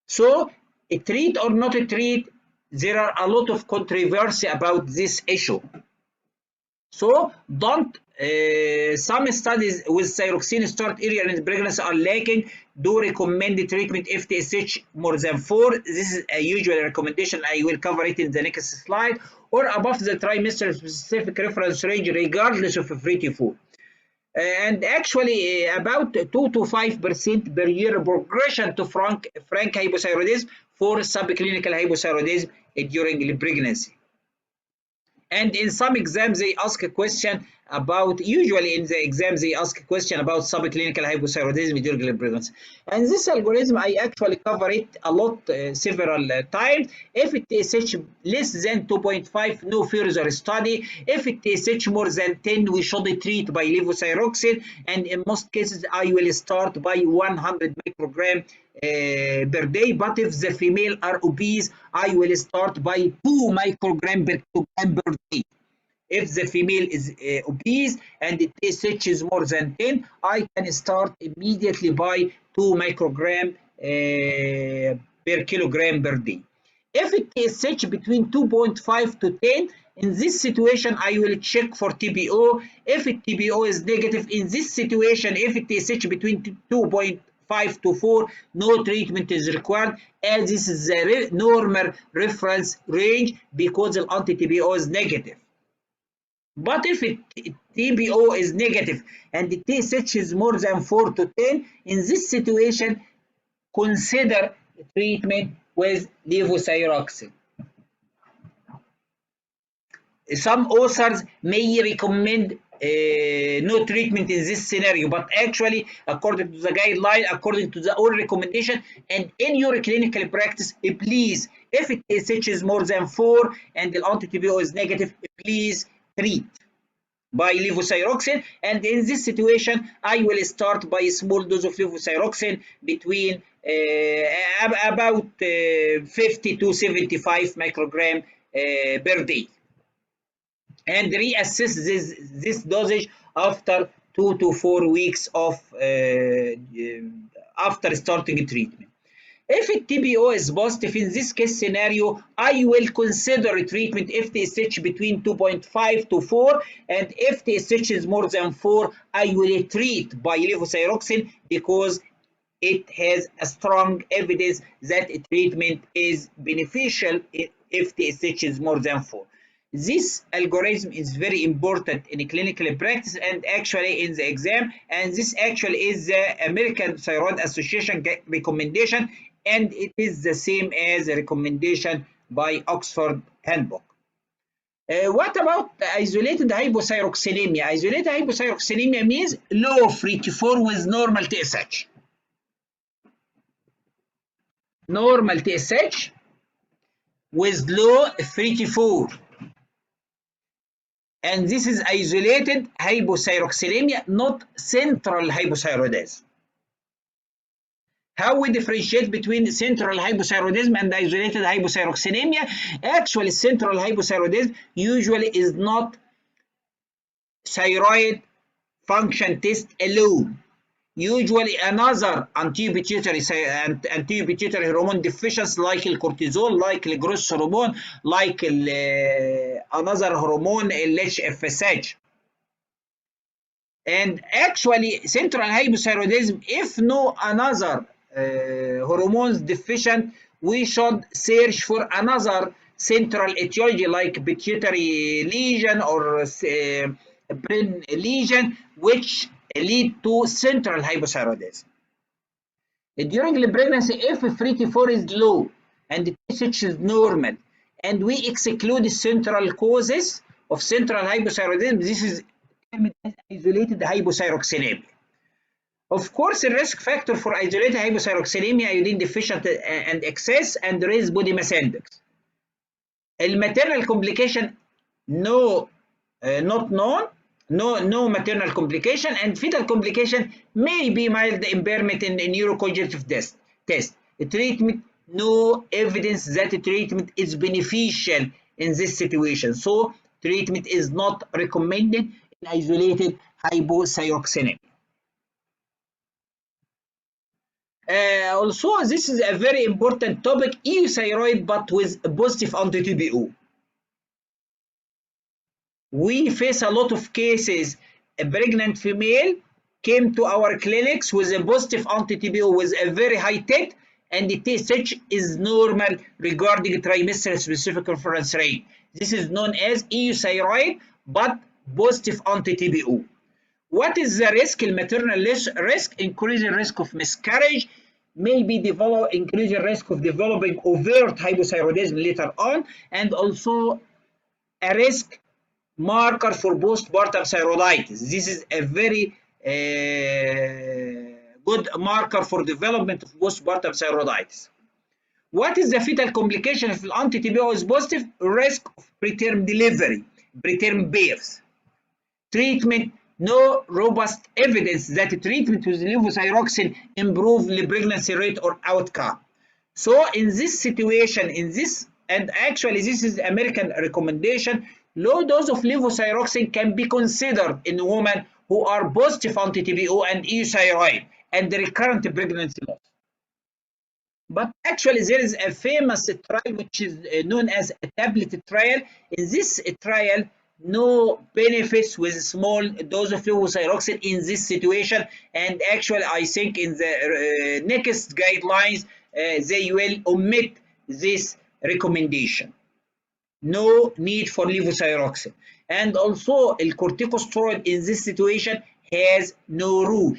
So, treat or not treat, there are a lot of controversy about this issue. So, don't. Some studies with thyroxine start earlier in pregnancy are lacking. Do recommend the treatment if TSH more than 4. This is a usual recommendation. I will cover it in the next slide. Or above the trimester specific reference range, regardless of 3T4. And actually, about 2 to 5% per year progression to frank hypothyroidism for subclinical hypothyroidism during the pregnancy. And in some exams, they ask a question about, usually in the exams, they ask a question about subclinical hypothyroidism during pregnancy. And this algorithm, I actually cover it a lot, several times. If it TSH less than 2.5, no further study. If it TSH more than 10, we should treat by levothyroxine. And in most cases, I will start by 100 microgram per day. But if the female are obese, I will start by 2 microgram per day. If the female is obese and the TSH is more than 10, I can start immediately by 2 microgram per kilogram per day. If it TSH between 2.5 to 10, in this situation, I will check for TPO. If it TPO is negative, in this situation, if it TSH between 2.5 to 4, no treatment is required, as this is the normal reference range because the anti-TPO is negative. But if TPO is negative and the TSH is more than 4 to 10, in this situation, consider treatment with levothyroxine. Some authors may recommend no treatment in this scenario, but actually, according to the guideline, according to the old recommendation, and in your clinical practice, please, if it TSH is more than 4 and the anti-TPO is negative, please treat by levothyroxine. And in this situation, I will start by a small dose of levothyroxine between about 50 to 75 microgram per day, and reassess this dosage after 2 to 4 weeks of after starting treatment. If TPO is positive, in this case scenario, I will consider treatment if TSH between 2.5 to 4, and if TSH is more than 4, I will treat by levothyroxine because it has a strong evidence that treatment is beneficial if TSH is more than 4. This algorithm is very important in clinical practice and actually in the exam, and this actually is the American Thyroid Association recommendation, and it is the same as a recommendation by Oxford Handbook. What about isolated hypothyroxemia? Isolated hypothyroxemia means low free T4 with normal TSH. Normal TSH with low free T4. And this is isolated hypothyroxemia, not central hypothyroidism. How we differentiate between central hypothyroidism and isolated hypothyroxemia? Actually, central hypothyroidism usually is not thyroid function test alone. Usually another anti-pituitary hormone deficiency like cortisol, like growth hormone, like another hormone LHFSH. And actually central hypothyroidism, if no another hormones deficient, we should search for another central etiology like pituitary lesion or brain lesion which lead to central hypothyroidism. During the pregnancy, if free T4 is low and the TSH is normal, and we exclude the central causes of central hypothyroidism, this is termed as isolated hypothyroxemia. Of course, the risk factor for isolated hypothyroxemia, iodine deficient and excess, and raised body mass index. Maternal complication, no, not known. No maternal complication, and fetal complication may be mild impairment in neurocognitive test. Treatment, no evidence that treatment is beneficial in this situation. So treatment is not recommended in isolated hypothyroxemia. Also, this is a very important topic, euthyroid but with positive anti-TPO. We face a lot of cases. A pregnant female came to our clinics with a positive anti-TPO with a very high TET, and the TSH is normal regarding trimester specific reference rate. This is known as euthyroid but positive anti-TPO. What is the risk? Maternal risk, increasing risk of miscarriage, maybe increasing risk of developing overt hypothyroidism later on, and also a risk marker for postpartum thyroiditis. This is a very good marker for development of postpartum thyroiditis. What is the fetal complication if anti-TPO is positive? Risk of preterm delivery, preterm birth. Treatment, no robust evidence that treatment with levothyroxine improve the pregnancy rate or outcome. So in this situation, and actually this is American recommendation, Low dose of levothyroxine can be considered in women who are positive anti-TPO and euthyroid and recurrent pregnancy loss. But actually there is a famous trial which is known as a tablet trial. In this trial, no benefits with small dose of levothyroxine in this situation, and actually I think in the next guidelines they will omit this recommendation. No need for levothyroxine. And also the corticosteroid in this situation has no rule.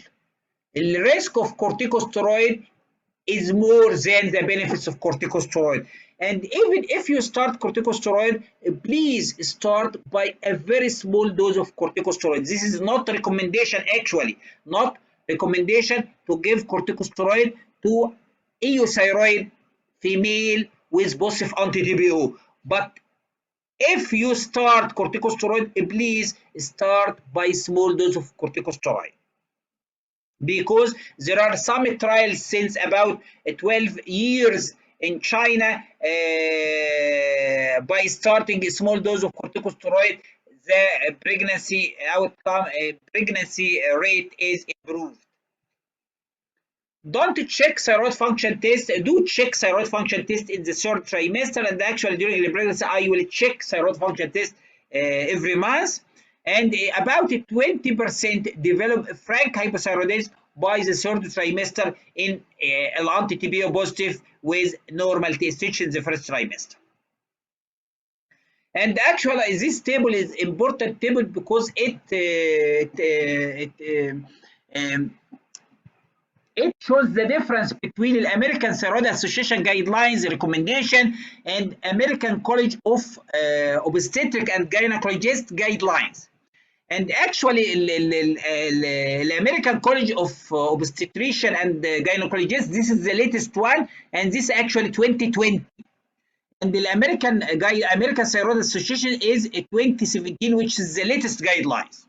The risk of corticosteroid is more than the benefits of corticosteroid. And even if you start corticosteroid, please start by a very small dose of corticosteroid. This is not a recommendation, actually, not recommendation to give corticosteroid to euthyroid female with positive anti-TPO. But if you start corticosteroid, please start by small dose of corticosteroid, because there are some trials since about 12 years in China. By starting a small dose of corticosteroid, the pregnancy outcome, pregnancy rate is improved. Don't check thyroid function test. Do check thyroid function test in the third trimester, and actually during the pregnancy I will check thyroid function test every month. And about 20% develop frank hypothyroidism by the third trimester in anti-TPO positive with normal TSH in the first trimester. And actually this table is important table because it shows the difference between the American Thyroid Association guidelines recommendation and American College of Obstetric and Gynecologist guidelines. And actually the American College of Obstetrician and Gynecologist, this is the latest one, and this actually 2020. And the American Thyroid Association is 2017, which is the latest guidelines.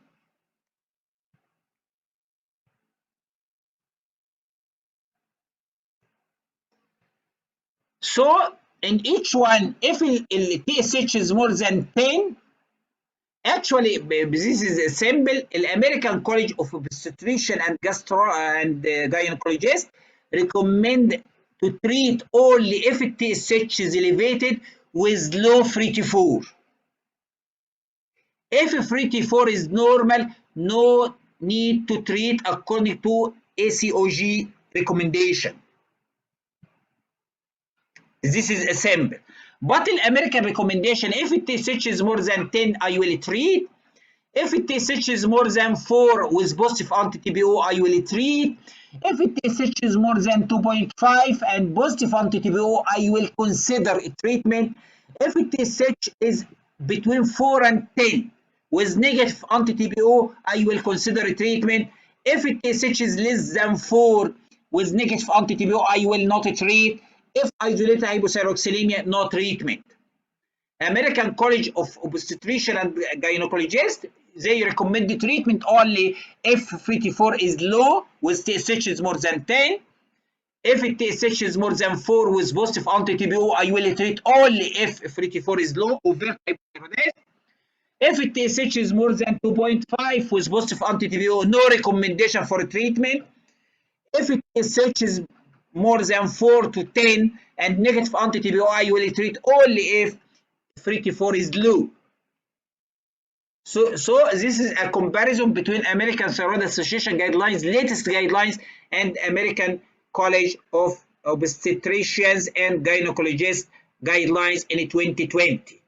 So in each one, if the TSH is more than 10, actually this is a symbol. The American College of Obstetrician and Gynecologist recommend to treat only if TSH is elevated with low free T4. If free T4 is normal, no need to treat according to ACOG recommendation. This is a sample. But in American recommendation, if TSH is more than 10, I will treat. If TSH is more than 4 with positive anti-TPO, I will treat. If TSH is more than 2.5 and positive anti-TPO, I will consider a treatment. If TSH is between 4 and 10 with negative anti-TPO, I will consider a treatment. If TSH is less than 4 with negative anti-TPO, I will not treat. If isolated hypothyroxemia, no treatment. American College of Obstetrician and Gynecologist, they recommend the treatment only if free T4 is low with TSH is more than 10. If TSH is more than 4 with positive anti-TPO, I will treat only if free T4 is low, overt hypothyroidism. If TSH is more than 2.5 with positive anti-TPO, no recommendation for treatment. If TSH is more than 4 to 10 and negative anti-TPO, I will treat only if free T4 is low. So this is a comparison between American Thyroid Association guidelines, latest guidelines, and American College of Obstetricians and Gynecologists guidelines in 2020.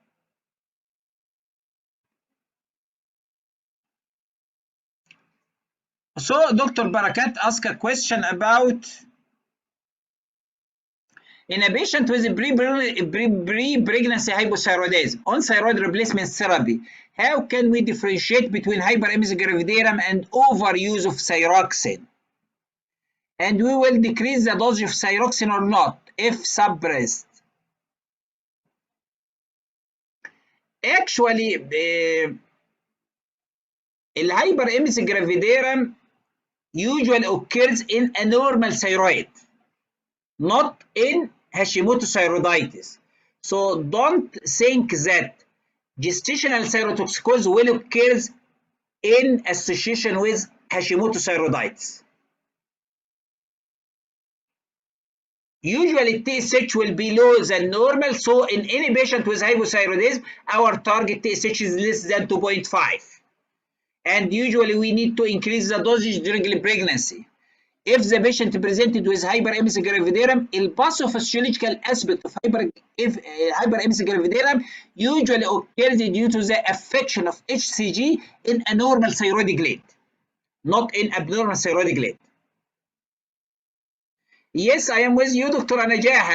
So Dr. Barakat asked a question about, in a patient with pre-pregnancy hypothyroidism on thyroid replacement therapy, how can we differentiate between hyperemesis gravidarum and overuse of thyroxine? And we will decrease the dose of thyroxine or not if suppressed? Actually, the hyperemesis gravidarum usually occurs in a normal thyroid, not in Hashimoto thyroiditis. So don't think that Gestational thyrotoxicosis will occur in association with Hashimoto's thyroiditis. Usually TSH will be lower than normal, so in any patient with hypothyroidism, our target TSH is less than 2.5. And usually we need to increase the dosage during the pregnancy. If the patient presented with hyperemesis gravidarum, the pathophysiological aspect of hyperemesis gravidarum usually occurs due to the affection of HCG in a normal thyroid gland, not in abnormal thyroid gland. Yes, I am with you دكتورة نجاح.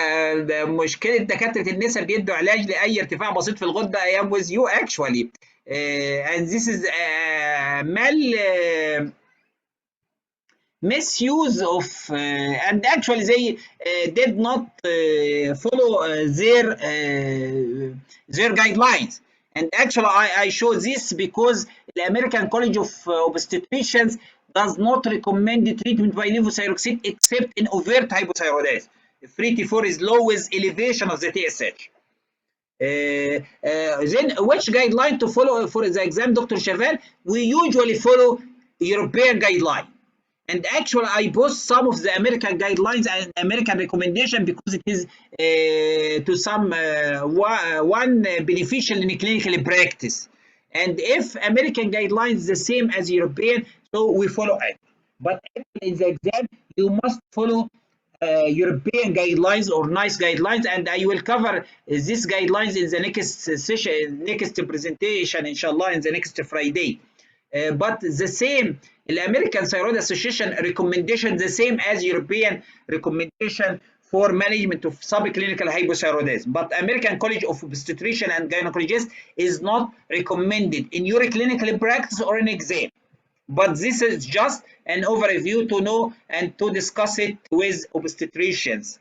مشكلة دكاترة النساء بيدوا علاج لأي ارتفاع بسيط في الغدة. I am with you actually. And this is misuse of and actually they did not follow their guidelines. And actually I show this because the American College of Obstetricians does not recommend the treatment by levothyroxine except in overt hypothyroidism. 3T4 is low with elevation of the TSH. Then which guideline to follow for the exam, Dr. Chaval? We usually follow European guideline. And actually, I post some of the American guidelines and American recommendation because it is to some one beneficial in clinical practice. And if American guidelines the same as European, so we follow it. But in the exam, you must follow European guidelines or NICE guidelines, and I will cover these guidelines in the next session, next presentation, inshallah, in the next Friday. But the same, the American Thyroid Association recommendation the same as European recommendation for management of subclinical hypothyroidism. But American College of Obstetrician and Gynecologists is not recommended in your clinical practice or in exam. But this is just an overview to know and to discuss it with obstetricians.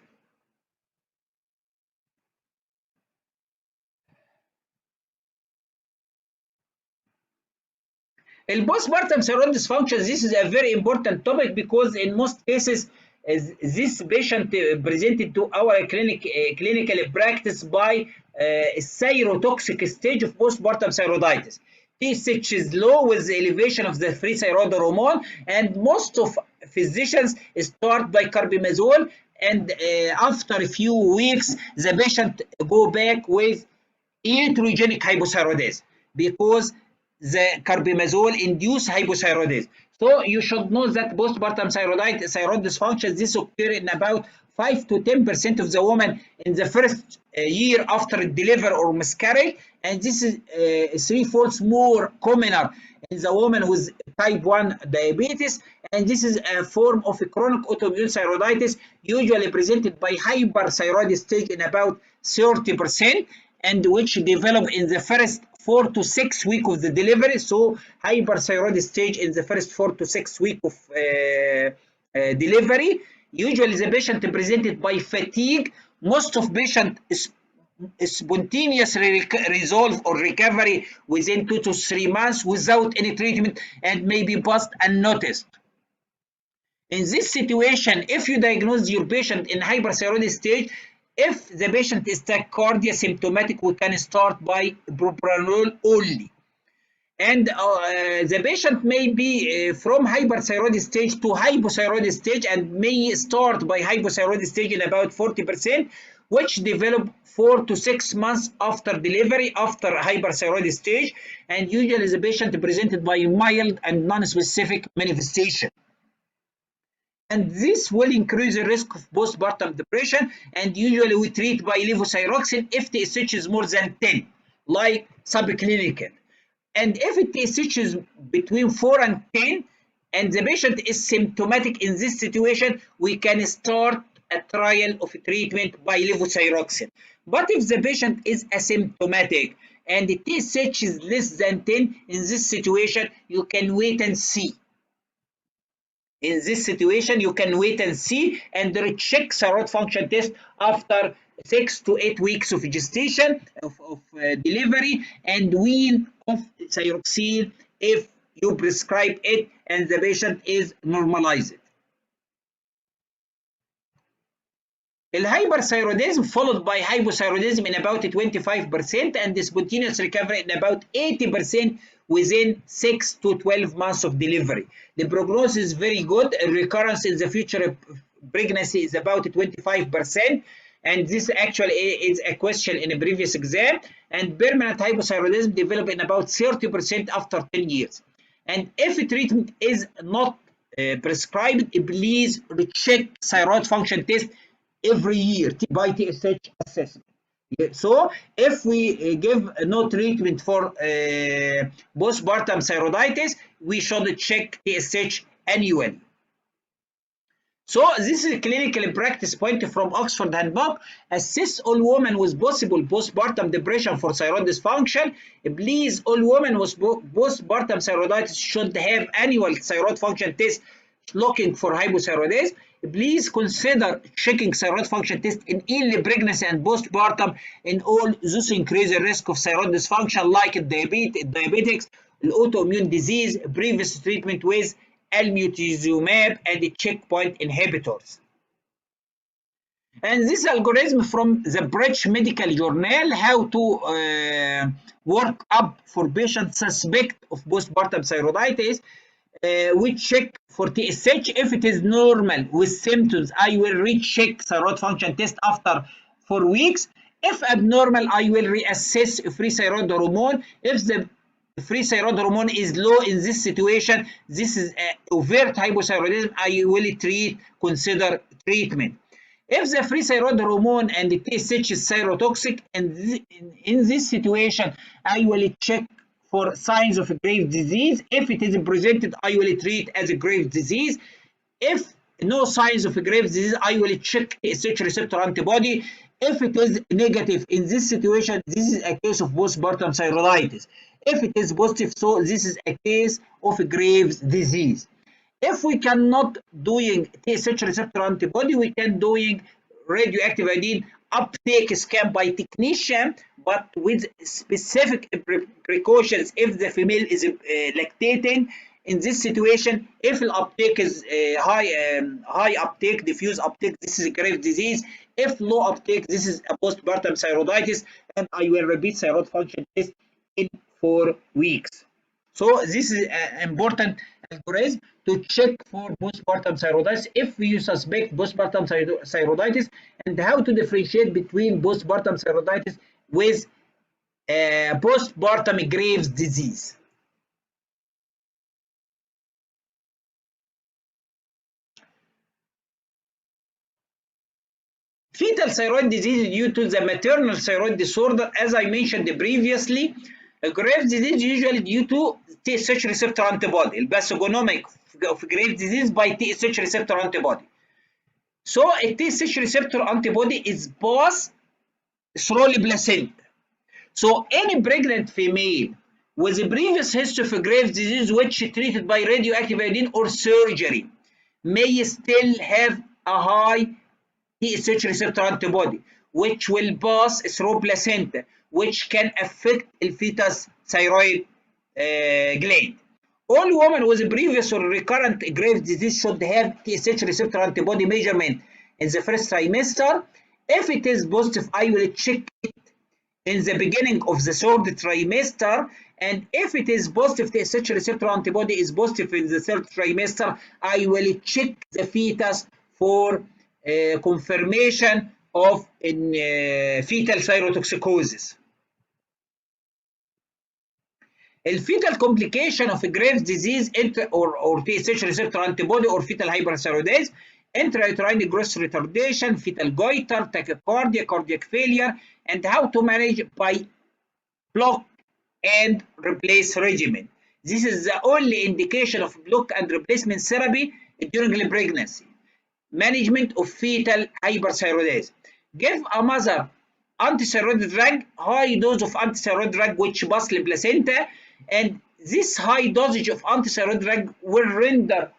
In postpartum thyroid dysfunction, this is a very important topic because in most cases, this patient presented to our clinical practice by thyrotoxic stage of postpartum thyroiditis. TSH is low with elevation of the free thyroid hormone, and most of physicians start by carbimazole, and after a few weeks, the patient go back with iatrogenic hypothyroidism because the carbimazole induced hypothyroidism. So you should know that postpartum thyroid dysfunction, this occurs in about 5 to 10% of the women in the first year after delivery or miscarriage, and this is 3-fold more commoner in the woman with type 1 diabetes, and this is a form of a chronic autoimmune thyroiditis usually presented by hyperthyroid stage in about 30%, and which develop in the first 4 to 6 weeks of the delivery. So hyperthyroid stage in the first 4 to 6 weeks of delivery. Usually the patient presented by fatigue. Most of patient spontaneous resolve or recovery within 2 to 3 months without any treatment and maybe passed unnoticed. In this situation, if you diagnose your patient in hyperthyroid stage, if the patient is tachycardia symptomatic, we can start by propranolol only. And the patient may be from hyperthyroid stage to hypothyroid stage and may start by hypothyroid stage in about 40%, which develop 4 to 6 months after delivery after hyperthyroid stage. And usually the patient presented by mild and non-specific manifestation. And this will increase the risk of postpartum depression, and usually we treat by levothyroxine if TSH is more than 10, like subclinical. And if TSH is between 4 and 10, and the patient is symptomatic in this situation, we can start a trial of treatment by levothyroxine. But if the patient is asymptomatic and the TSH is less than 10, in this situation, you can wait and see. In this situation, you can wait and see and recheck thyroid function test after 6 to 8 weeks of gestation, of delivery, and wean off thyroxine if you prescribe it and the patient is normalized. Hyperthyroidism followed by hypothyroidism in about 25% and spontaneous recovery in about 80% within 6 to 12 months of delivery. The prognosis is very good. Recurrence in the future pregnancy is about 25%, and this actually is a question in a previous exam. And permanent hypothyroidism develop in about 30% after 10 years. And if treatment is not prescribed, please check thyroid function test every year by TSH assessment. So if we give no treatment for postpartum thyroiditis, we should check TSH annually. So this is a clinical practice point from Oxford Handbook. Assess all women with possible postpartum depression for thyroid dysfunction. Please, all women with postpartum thyroiditis should have annual thyroid function test looking for hypothyroidism. Please consider checking thyroid function test in early pregnancy and postpartum in all those increase the risk of thyroid dysfunction like diabetics, autoimmune disease, previous treatment with almutizumab and the checkpoint inhibitors. And this algorithm from the British Medical Journal, how to work up for patients suspect of postpartum thyroiditis. We check for TSH. If it is normal with symptoms, I will recheck thyroid function test after 4 weeks. If abnormal, I will reassess free thyroid hormone. If the free thyroid hormone is low in this situation, this is overt hypothyroidism, I will consider treatment. If the free thyroid hormone and the TSH is thyrotoxic, and in this situation, I will check for signs of Graves' disease. If it is presented, I will treat as a Graves' disease. If no signs of Graves' disease, I will check TSH receptor antibody. If it is negative in this situation, this is a case of postpartum thyroiditis. If it is positive, so this is a case of Graves' disease. If we cannot doing TSH receptor antibody, we can doing radioactive iodine uptake scan by technician, but with specific precautions. If the female is lactating, in this situation, if the uptake is high uptake, diffuse uptake, this is a Graves' disease. If low uptake, this is a postpartum thyroiditis, and I will repeat thyroid function test in 4 weeks. So this is an important algorithm to check for postpartum thyroiditis if you suspect postpartum thyroiditis, and how to differentiate between postpartum thyroiditis with postpartum Graves' disease. Fetal thyroid disease is due to the maternal thyroid disorder, as I mentioned previously. Graves' disease usually due to TSH receptor antibody, pathogenomic of Graves' disease by TSH receptor antibody. So a TSH receptor antibody is passed through the placenta. So any pregnant female with a previous history of Graves' disease which treated by radioactive iodine or surgery may still have a high TSH receptor antibody, which will pass through placenta, which can affect the fetus thyroid gland. All women with previous or recurrent Graves' disease should have TSH receptor antibody measurement in the first trimester. If it is positive, I will check it in the beginning of the third trimester, and if it is positive, TSH receptor antibody is positive in the third trimester, I will check the fetus for confirmation of fetal thyrotoxicosis. Fetal complication of Graves' disease or TSH receptor antibody or fetal hyperthyroidism, intrauterine growth retardation, fetal goiter, tachycardia, cardiac failure, and how to manage by block and replace regimen. This is the only indication of block and replacement therapy during the pregnancy. Management of fetal hyperthyroidism. Give a mother antithyroid drug, high dose of antithyroid drug which pass the placenta, and this high dosage of antithyroid drug will render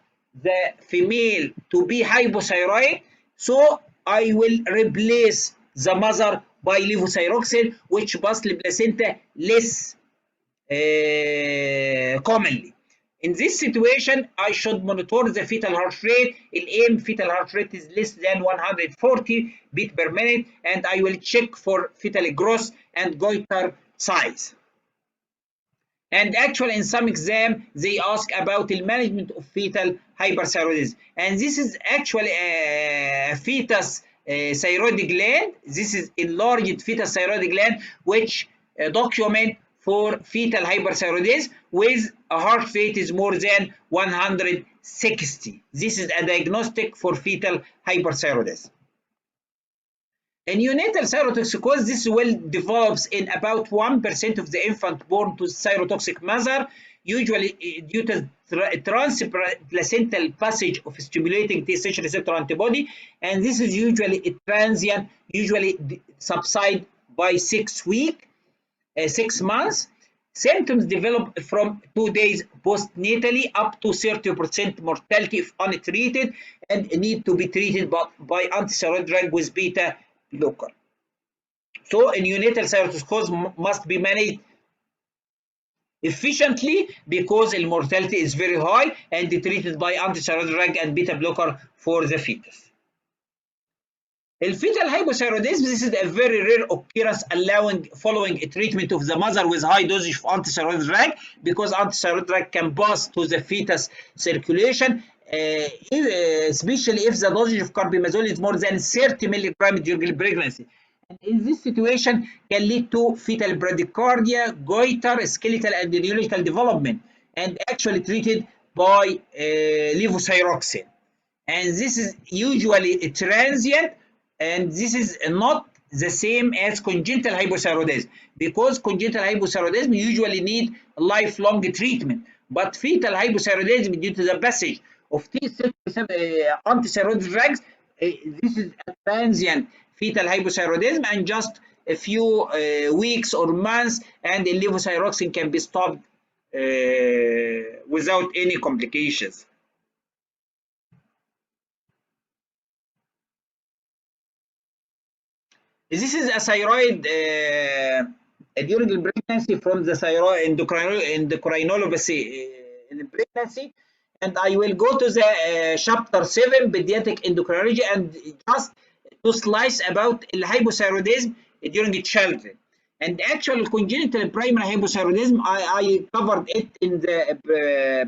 the female to be hypothyroid. So I will replace the mother by levothyroxine, which pass the placenta less commonly. In this situation, I should monitor the fetal heart rate. The aim fetal heart rate is less than 140 beats per minute, and I will check for fetal growth and goiter size. And actually, in some exam, they ask about the management of fetal hyperthyroidism. And this is actually a fetus thyroid gland. This is enlarged fetus thyroid gland, which document for fetal hyperthyroidism with a heart rate is more than 160. This is a diagnostic for fetal hyperthyroidism. In neonatal thyrotoxicosis, this will develops in about 1% of the infant born to thyrotoxic mother, usually due to transplacental passage of stimulating TSH receptor antibody, and this is usually a transient, usually subside by 6 months. Symptoms develop from 2 days postnatally up to 30% mortality if untreated, and need to be treated by antithyroid drug with beta blocker. So neonatal thyrotoxicosis must be managed efficiently because the mortality is very high, and treated by antithyroid drug and beta blocker for the fetus. Fetal hypothyroidism, this is a very rare occurrence following a treatment of the mother with high dosage of antithyroid drug, because antithyroid drug can pass to the fetus circulation, especially if the dosage of carbimazole is more than 30 mg during pregnancy. And in this situation, can lead to fetal bradycardia, goiter, skeletal and neurological development, and actually treated by levothyroxine. And this is usually transient, and this is not the same as congenital hypothyroidism, because congenital hypothyroidism usually need lifelong treatment, but fetal hypothyroidism, due to the passage of antithyroid drugs, this is a transient fetal hypothyroidism, and just a few weeks or months, and the levothyroxine can be stopped without any complications. This is a thyroid during pregnancy from the thyroid endocrinopathy in pregnancy, and I will go to the chapter 7 pediatric endocrinology, and just to slice about hypothyroidism during children. And actual congenital primary hypothyroidism, I covered it in the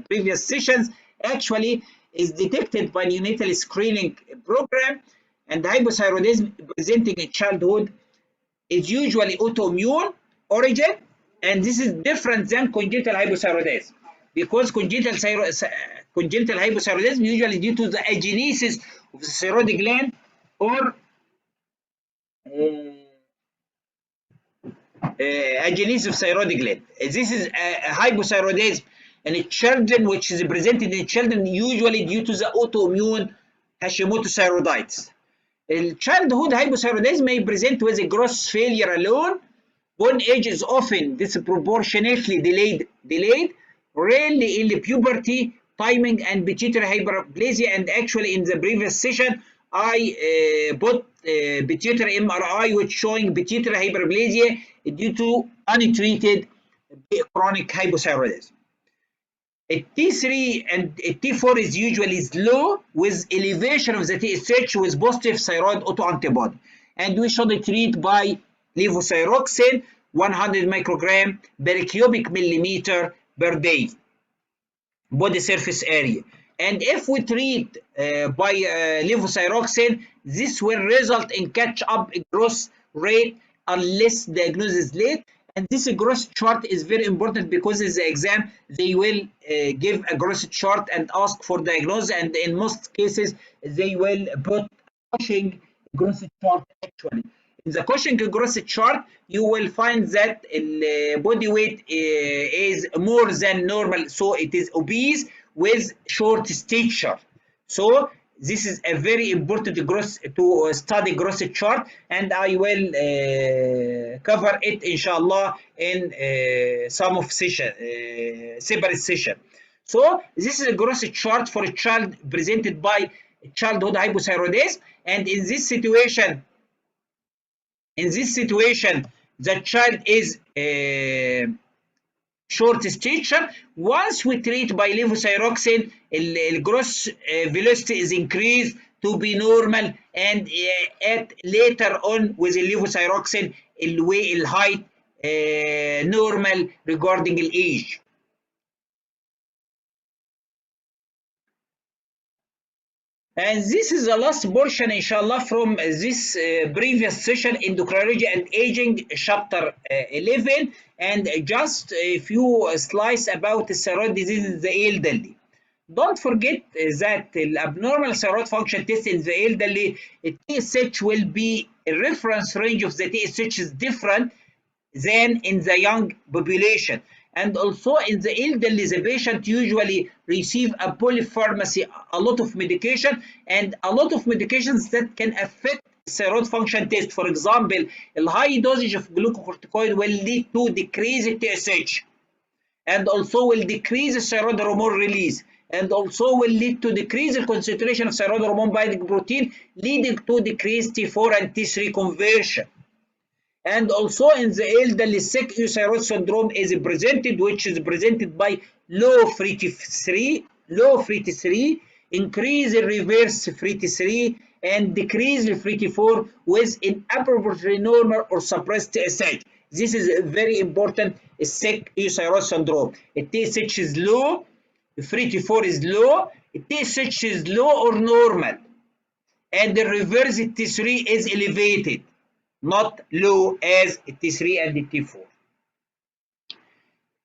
previous sessions. Actually, is detected by neonatal screening program, and hypothyroidism presenting in childhood is usually autoimmune origin, and this is different than congenital hypothyroidism, because congenital hypothyroidism usually due to the agenesis of the thyroid gland or agenesis of thyroid gland. This is a hypothyroidism in children, which is presented in children usually due to the autoimmune Hashimoto's thyroiditis. Childhood hypothyroidism may present with a growth failure alone. Bone age is often disproportionately delayed, rarely in the puberty, timing, and pituitary hyperplasia. And actually, in the previous session, I put pituitary MRI, which showing pituitary hyperplasia due to untreated chronic hypothyroidism. T3 and T4 is usually low with elevation of the TSH with positive thyroid autoantibody, and we should treat by levothyroxine 100 microgram per cubic millimeter per day body surface area. And if we treat by levothyroxine, this will result in catch-up growth rate unless diagnosis is late. And this growth chart is very important, because in the exam they will give a growth chart and ask for diagnosis, and in most cases they will put Cushing growth chart. Actually, in the Cushing growth chart, you will find that body weight is more than normal, so it is obese with short stature. So this is a very important growth to study growth chart, and I will cover it inshallah in some of separate session. So this is a growth chart for a child presented by childhood hypothyroidism, and in this situation, the child is short stature. Once we treat by levothyroxine, gross velocity is increased to be normal, and at later on with levothyroxine الheight normal regarding age. And this is the last portion inshallah from this previous session, endocrinology and aging, chapter 11, and just a few slides about the thyroid disease in the elderly. Don't forget that the abnormal thyroid function test in the elderly, TSH will be a reference range of the TSH is different than in the young population. And also in the elderly, the patient usually receive a polypharmacy, a lot of medication, and a lot of medications that can affect thyroid function test. For example, a high dosage of glucocorticoid will lead to decrease TSH, and also will decrease the thyroid hormone release, and also will lead to decrease the concentration of thyroid hormone binding protein, leading to decreased T4 and T3 conversion. And also in the elderly, sick euthyroid syndrome is presented, which is presented by low free T3, increase in reverse free T3, and decrease in free T4 with inappropriately normal or suppressed TSH. This is very important. Sick euthyroid syndrome. TSH is low, free T4 is low, TSH is low or normal, and the reverse T3 is elevated, not low as T3 and T4.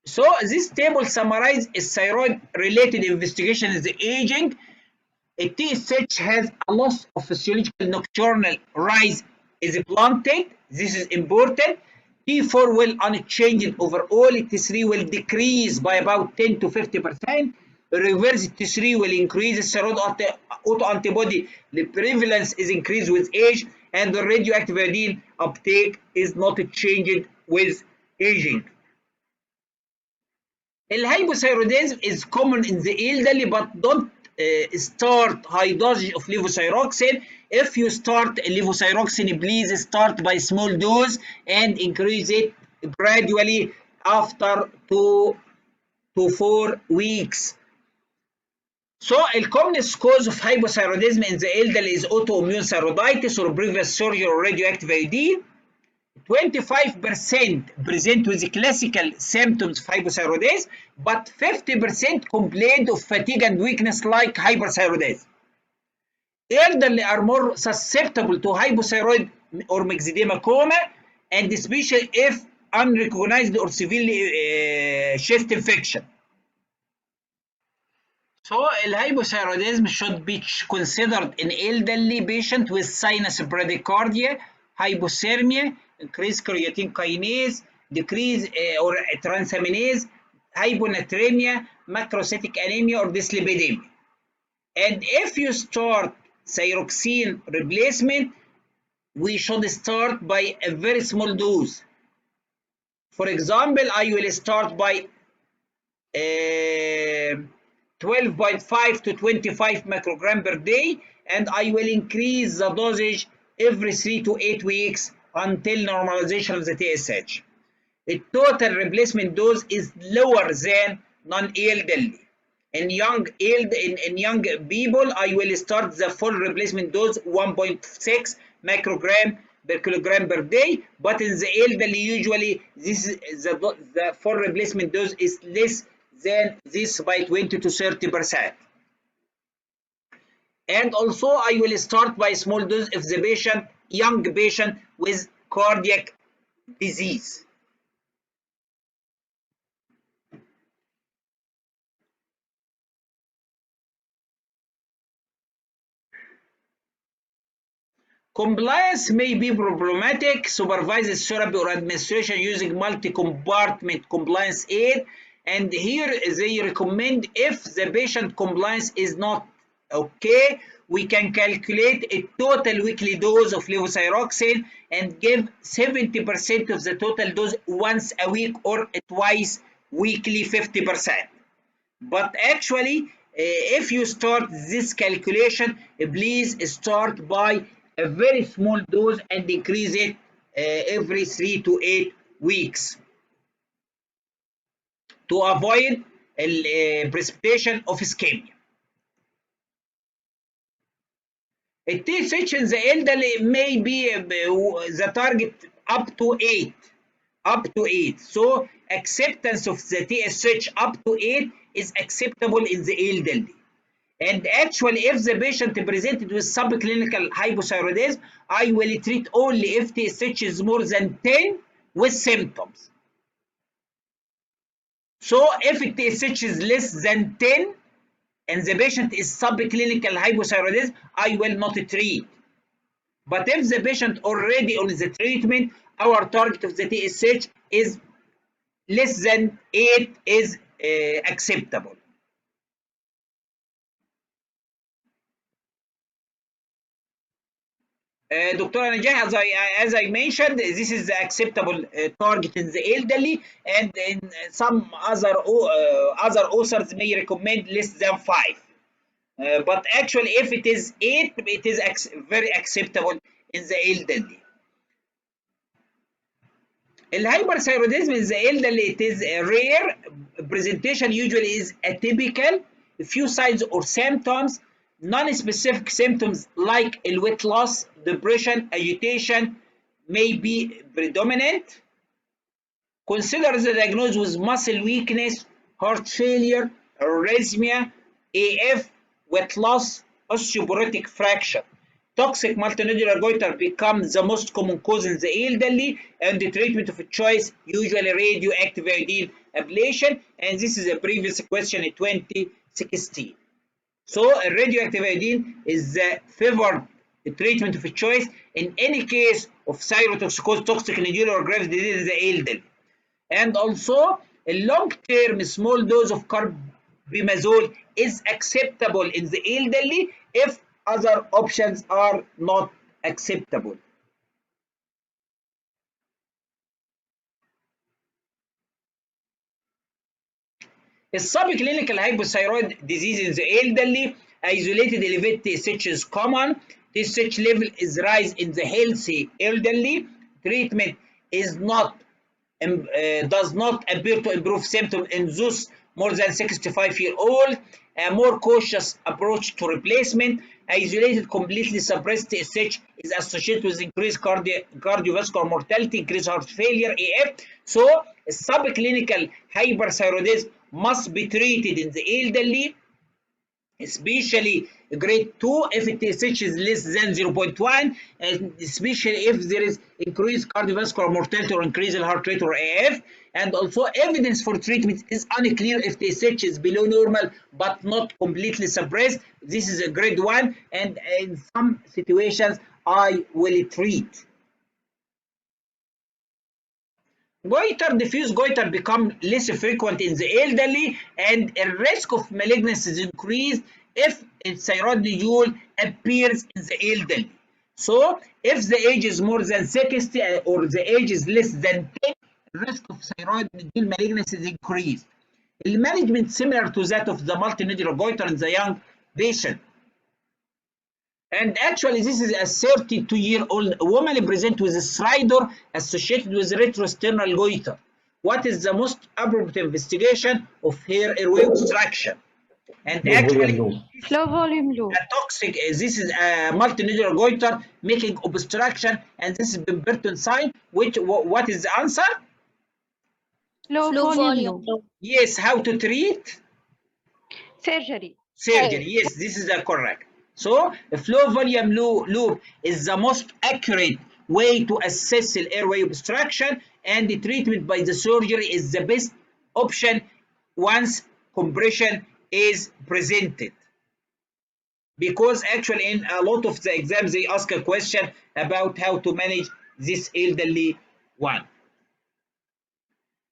So this table summarizes thyroid related investigation in the aging. A TSH has a loss of physiological nocturnal rise is blunted. This is important. T4 will unchanged overall. T3 will decrease by about 10 to 50%. Reverse T3 will increase. Thyroid autoantibody, the prevalence is increased with age, and the radioactive iodine uptake is not changed with aging. Hypothyroidism is common in the elderly, but don't start high dosage of levothyroxine. If you start levothyroxine, please start by small dose and increase it gradually after 2 to 4 weeks. So, the commonest cause of hypothyroidism in the elderly is autoimmune thyroiditis or previous surgery or radioactive iodine. 25% present with classical symptoms of hypothyroidism, but 50% complain of fatigue and weakness like hyperthyroidism. Elderly are more susceptible to hypothyroid or myxedema coma, and especially if unrecognized or severe chest infection. So, hypothyroidism should be considered in elderly patient with sinus bradycardia, hypothermia, increased creatine kinase, decrease or transaminase, hyponatremia, macrocytic anemia, or dyslipidemia. And if you start thyroxine replacement, we should start by a very small dose. For example, I will start by 12.5 to 25 microgram per day, and I will increase the dosage every 3 to 8 weeks until normalization of the TSH. The total replacement dose is lower than non-elderly. In young people, I will start the full replacement dose 1.6 microgram per kilogram per day, but in the elderly, usually this is the full replacement dose is less than this by 20 to 30%. And also I will start by small dose if the patient, young patient with cardiac disease. Compliance may be problematic. Supervised therapy or administration using multi-compartment compliance aid, and here they recommend if the patient compliance is not okay, we can calculate a total weekly dose of levothyroxine and give 70% of the total dose once a week or twice weekly 50%. But actually, if you start this calculation, please start by a very small dose and increase it every 3 to 8 weeks. to avoid precipitation of ischemia. The TSH in the elderly may be the target up to 8. So acceptance of the TSH up to 8 is acceptable in the elderly. And actually, if the patient presented with subclinical hypothyroidism, I will treat only if TSH is more than 10 with symptoms. So if TSH is less than 10 and the patient is subclinical hypothyroidism, I will not treat. But if the patient already on the treatment, our target of the TSH is less than 8 is acceptable. Dr. Najah, as I mentioned, this is the acceptable target in the elderly, and in some other authors may recommend less than 5. But actually, if it is 8, it is very acceptable in the elderly. Hyperthyroidism in the elderly, it is rare. Presentation usually is atypical. Few signs or symptoms. Non-specific symptoms like weight loss, depression, agitation may be predominant. Consider the diagnosis with muscle weakness, heart failure, arrhythmia, AF, weight loss, osteoporotic fracture. Toxic multinodular goiter becomes the most common cause in the elderly, and the treatment of choice usually radioactive iodine ablation. And this is a previous question in 2016. So radioactive iodine is the favored treatment of choice in any case of thyrotoxicosis, toxic nodular or Graves' disease in the elderly. And also a long-term small dose of carbimazole is acceptable in the elderly if other options are not acceptable. A subclinical hypothyroid disease in the elderly, isolated elevated TSH is common. TSH level is rise in the healthy elderly. Treatment is not does not appear to improve symptoms in those more than 65-year-old. A more cautious approach to replacement. Isolated completely suppressed TSH is associated with increased cardiovascular mortality, increased heart failure, AF. So subclinical hyperthyroidism must be treated in the elderly, especially grade 2 if TSH is less than 0.1, and especially if there is increased cardiovascular mortality or increase in heart rate or AF. And also evidence for treatment is unclear if TSH is below normal but not completely suppressed. This is a grade 1, and in some situations I will treat. Goiter, diffuse goiter become less frequent in the elderly, and a risk of malignancy is increased if a thyroid nodule appears in the elderly. So if the age is more than 60 or the age is less than 10, risk of thyroid nodule malignancy is increased. The management similar to that of the multinodular goiter in the young patient. And actually, this is a 32-year-old woman present with a stridor associated with retrosternal goiter. What is the most appropriate investigation of her airway obstruction? And actually, Flow volume loop. a toxic, this is a multinodular goiter making obstruction, and this is Pemberton sign. What is the answer? Flow volume loop. Yes, how to treat? Surgery. Surgery, yes, this is correct. So the flow volume loop is the most accurate way to assess the airway obstruction, and the treatment by the surgery is the best option once compression is presented. Because actually in a lot of the exams they ask a question about how to manage this elderly one.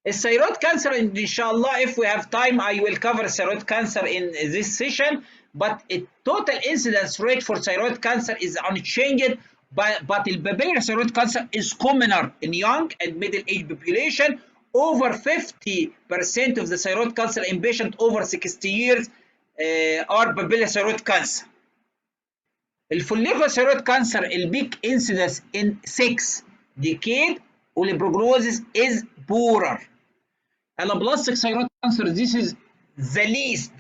Thyroid cancer, inshallah, if we have time, I will cover thyroid cancer in this session. But the total incidence rate for thyroid cancer is unchanged, but the papillary thyroid cancer is commoner in young and middle-aged population. Over 50% of the thyroid cancer in patients over 60 years are papillary thyroid cancer. The follicular thyroid cancer, the peak incidence in 6 decades, and the prognosis is poorer. Anaplastic thyroid cancer, this is the least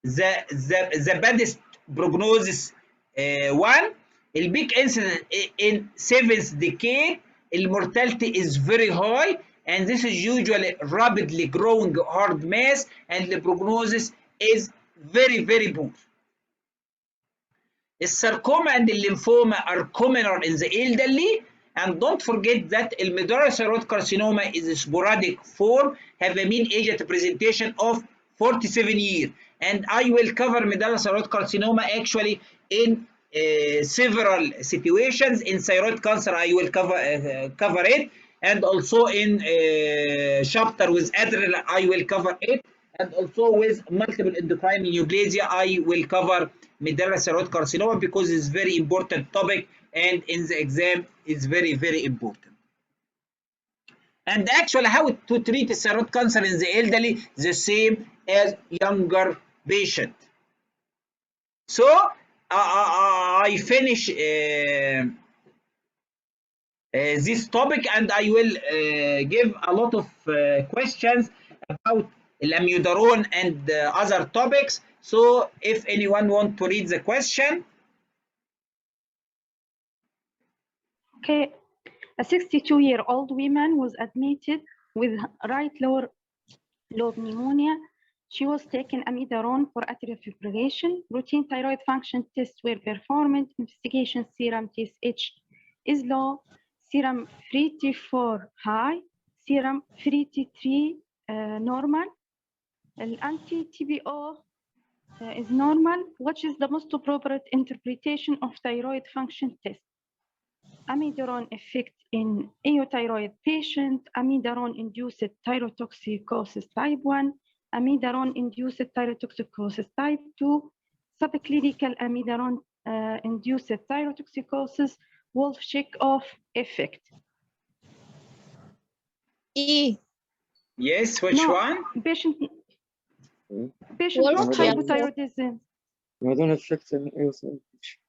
the baddest prognosis one. البيك incidence in 7th decade, المortality is very high, and this is usually rapidly growing hard mass, and the prognosis is very poor. The sarcoma and the lymphoma are commoner in the elderly, and don't forget that medullary thyroid carcinoma is a sporadic form, have a mean age at presentation of 47 years, and I will cover medullary thyroid carcinoma actually in several situations. In thyroid cancer I will cover it, and also in chapter with adrenal I will cover it, and also with multiple endocrine neoplasia I will cover medullary thyroid carcinoma, because it's very important topic, and in the exam is very important. And actually how to treat thyroid cancer in the elderly, the same as younger patient. So I finish this topic, and I will give a lot of questions about amiodarone and other topics. So if anyone want to read the question. Okay. A 62-year-old woman was admitted with right lower lobe pneumonia. She was taken amiodarone for atrial fibrillation. Routine thyroid function tests were performed. Investigation serum TSH is low, serum free T4 high, serum free T3 normal. Anti-TBO is normal. What is the most appropriate interpretation of thyroid function test? Amiodarone effect in euthyroid patient, amiodarone-induced thyrotoxicosis type 1, amiodarone-induced thyrotoxicosis type 2, subclinical amiodarone-induced thyrotoxicosis, Wolff-Chaikoff effect. E. Yes, which one? Patient Wolff with hypothyroidism. I don't affect an euthyroid.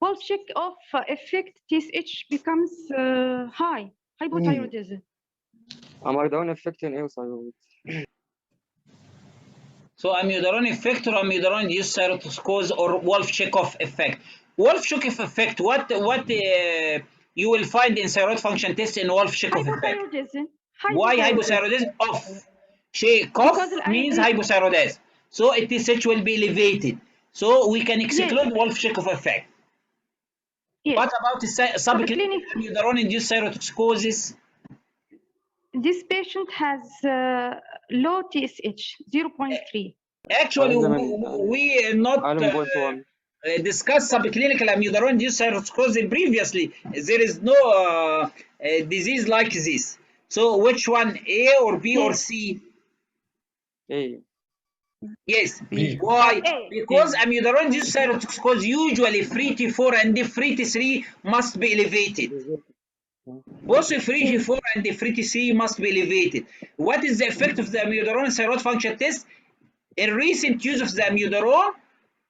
Wolff-Chaikoff effect, TSH becomes high, hypothyroidism. Amiodarone affect an euthyroid. So amiodarone effect or amiodarone-induced thyrotoxicosis or Wolff-Chaikoff effect. Wolff-Chaikoff effect, what you will find in thyroid function test in Wolff-Chaikoff effect? Hypothyroidism. Why hypothyroidism? Off. Chaikoff means hypothyroidism. So TSH will be elevated. So we can exclude Wolff-Chaikoff effect. Yes. What about the subclinical amiodarone-induced thyrotoxicosis? This patient has low TSH, 0.3. Actually, we not discussed subclinical amiodarone-induced thyrotoxicosis previously. There is no disease like this. So which one, A or B or C? A. Yes. B. Why? Because amiodarone-induced thyrotoxicosis usually free T4 and free T3 must be elevated. Both free T4 and free T3 must be elevated. What is the effect of the amiodarone thyroid function test? In recent use of the amiodarone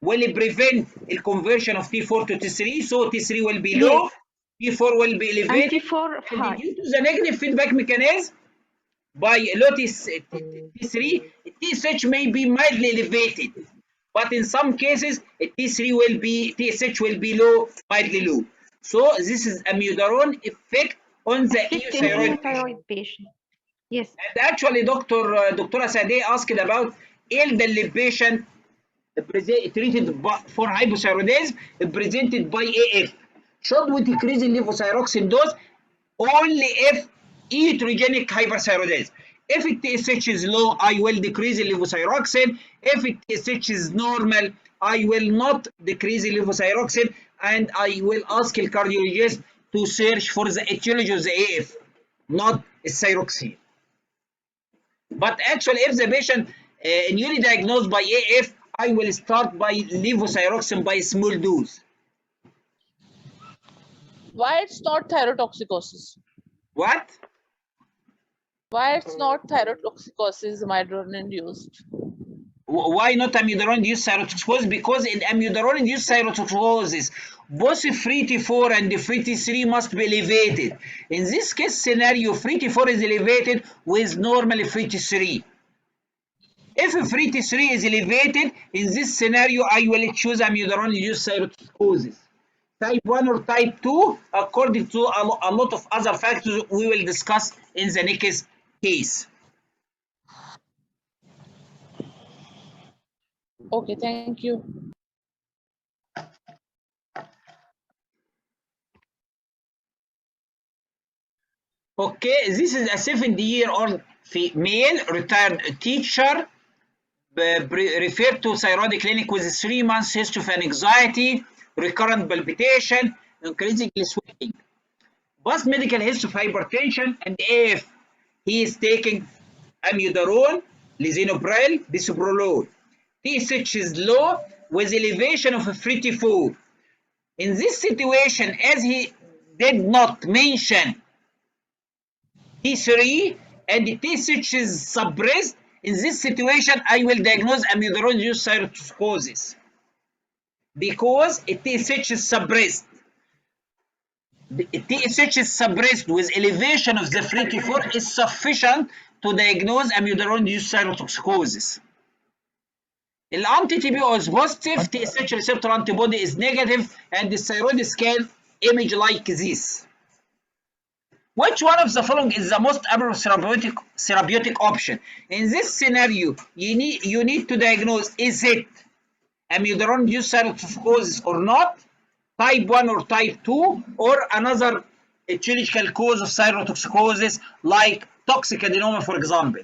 will prevent the conversion of T4 to T3, so T3 will be low, T4 will be elevated. T4 high. Due to the negative feedback mechanism, by low T3, TSH may be mildly elevated, but in some cases TSH will be low, mildly low. So this is amiodarone effect on the euthyroid patient. Yes. And actually, Dr. Sadeh asked about elderly patient treated for hypothyroidism presented by AF. Should we decrease the levothyroxine dose only if iatrogenic hyperthyroidism? If TSH is low, I will decrease the levothyroxine. If TSH is normal, I will not decrease the levothyroxine, and I will ask the cardiologist to search for the etiology of the AF, not thyroxine. But actually, if the patient newly diagnosed by AF, I will start by levothyroxine by small dose. Why it's not thyrotoxicosis? What? Why it's not thyrotoxicosis, amiodarone-induced? Why not amiodarone-induced thyrotoxicosis? Because in amiodarone-induced thyrotoxicosis, both free T4 and free T3 must be elevated. In this case scenario, free T4 is elevated with normal free T3. If free T3 is elevated, in this scenario, I will choose amiodarone-induced thyrotoxicosis. Type 1 or type 2, according to a lot of other factors we will discuss in the next case. Okay, thank you. Okay, this is a 70-year-old female retired teacher referred to thyroid clinic with 3 months history of anxiety, recurrent palpitation, increasingly sweating, past medical history of hypertension, and if he is taking amiodarone, lisinopril, bisoprolol. TSH is low with elevation of free T4. In this situation, as he did not mention T3 and the TSH is suppressed, in this situation, I will diagnose amiodarone-induced thyrotoxicosis because TSH is suppressed. The TSH is suppressed with elevation of the free T4 is sufficient to diagnose amiodarone-induced thyrotoxicosis. The anti-TPO is positive, TSH receptor antibody is negative, and the thyroid scan image like this. Which one of the following is the most appropriate therapeutic option? In this scenario, you need to diagnose, is it amiodarone-induced thyrotoxicosis or not, type 1 or type 2, or another etiological cause of thyrotoxicosis like toxic adenoma, for example.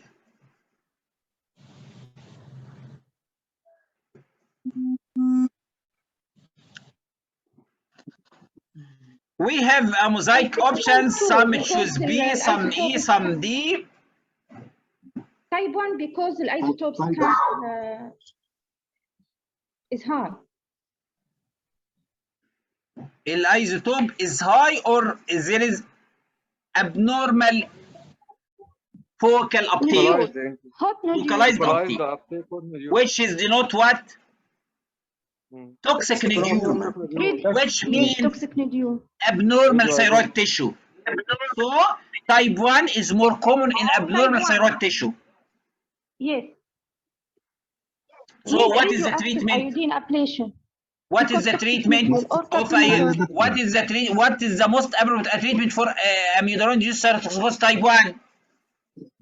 We have a mosaic options, some choose B, some E, some D. Type 1 because the isotopes is high. The isotope is high or there is abnormal focal uptake, Hot localized nodule. uptake, which is denote what? Toxic nodule, which means Toxic nodule. abnormal thyroid tissue. So type 1 is more common in abnormal thyroid tissue. Yes. So what is the treatment? Iodine ablation. What is the treatment of iodine? What is the most appropriate treatment for amiodarone-induced thyrotoxicosis type 1?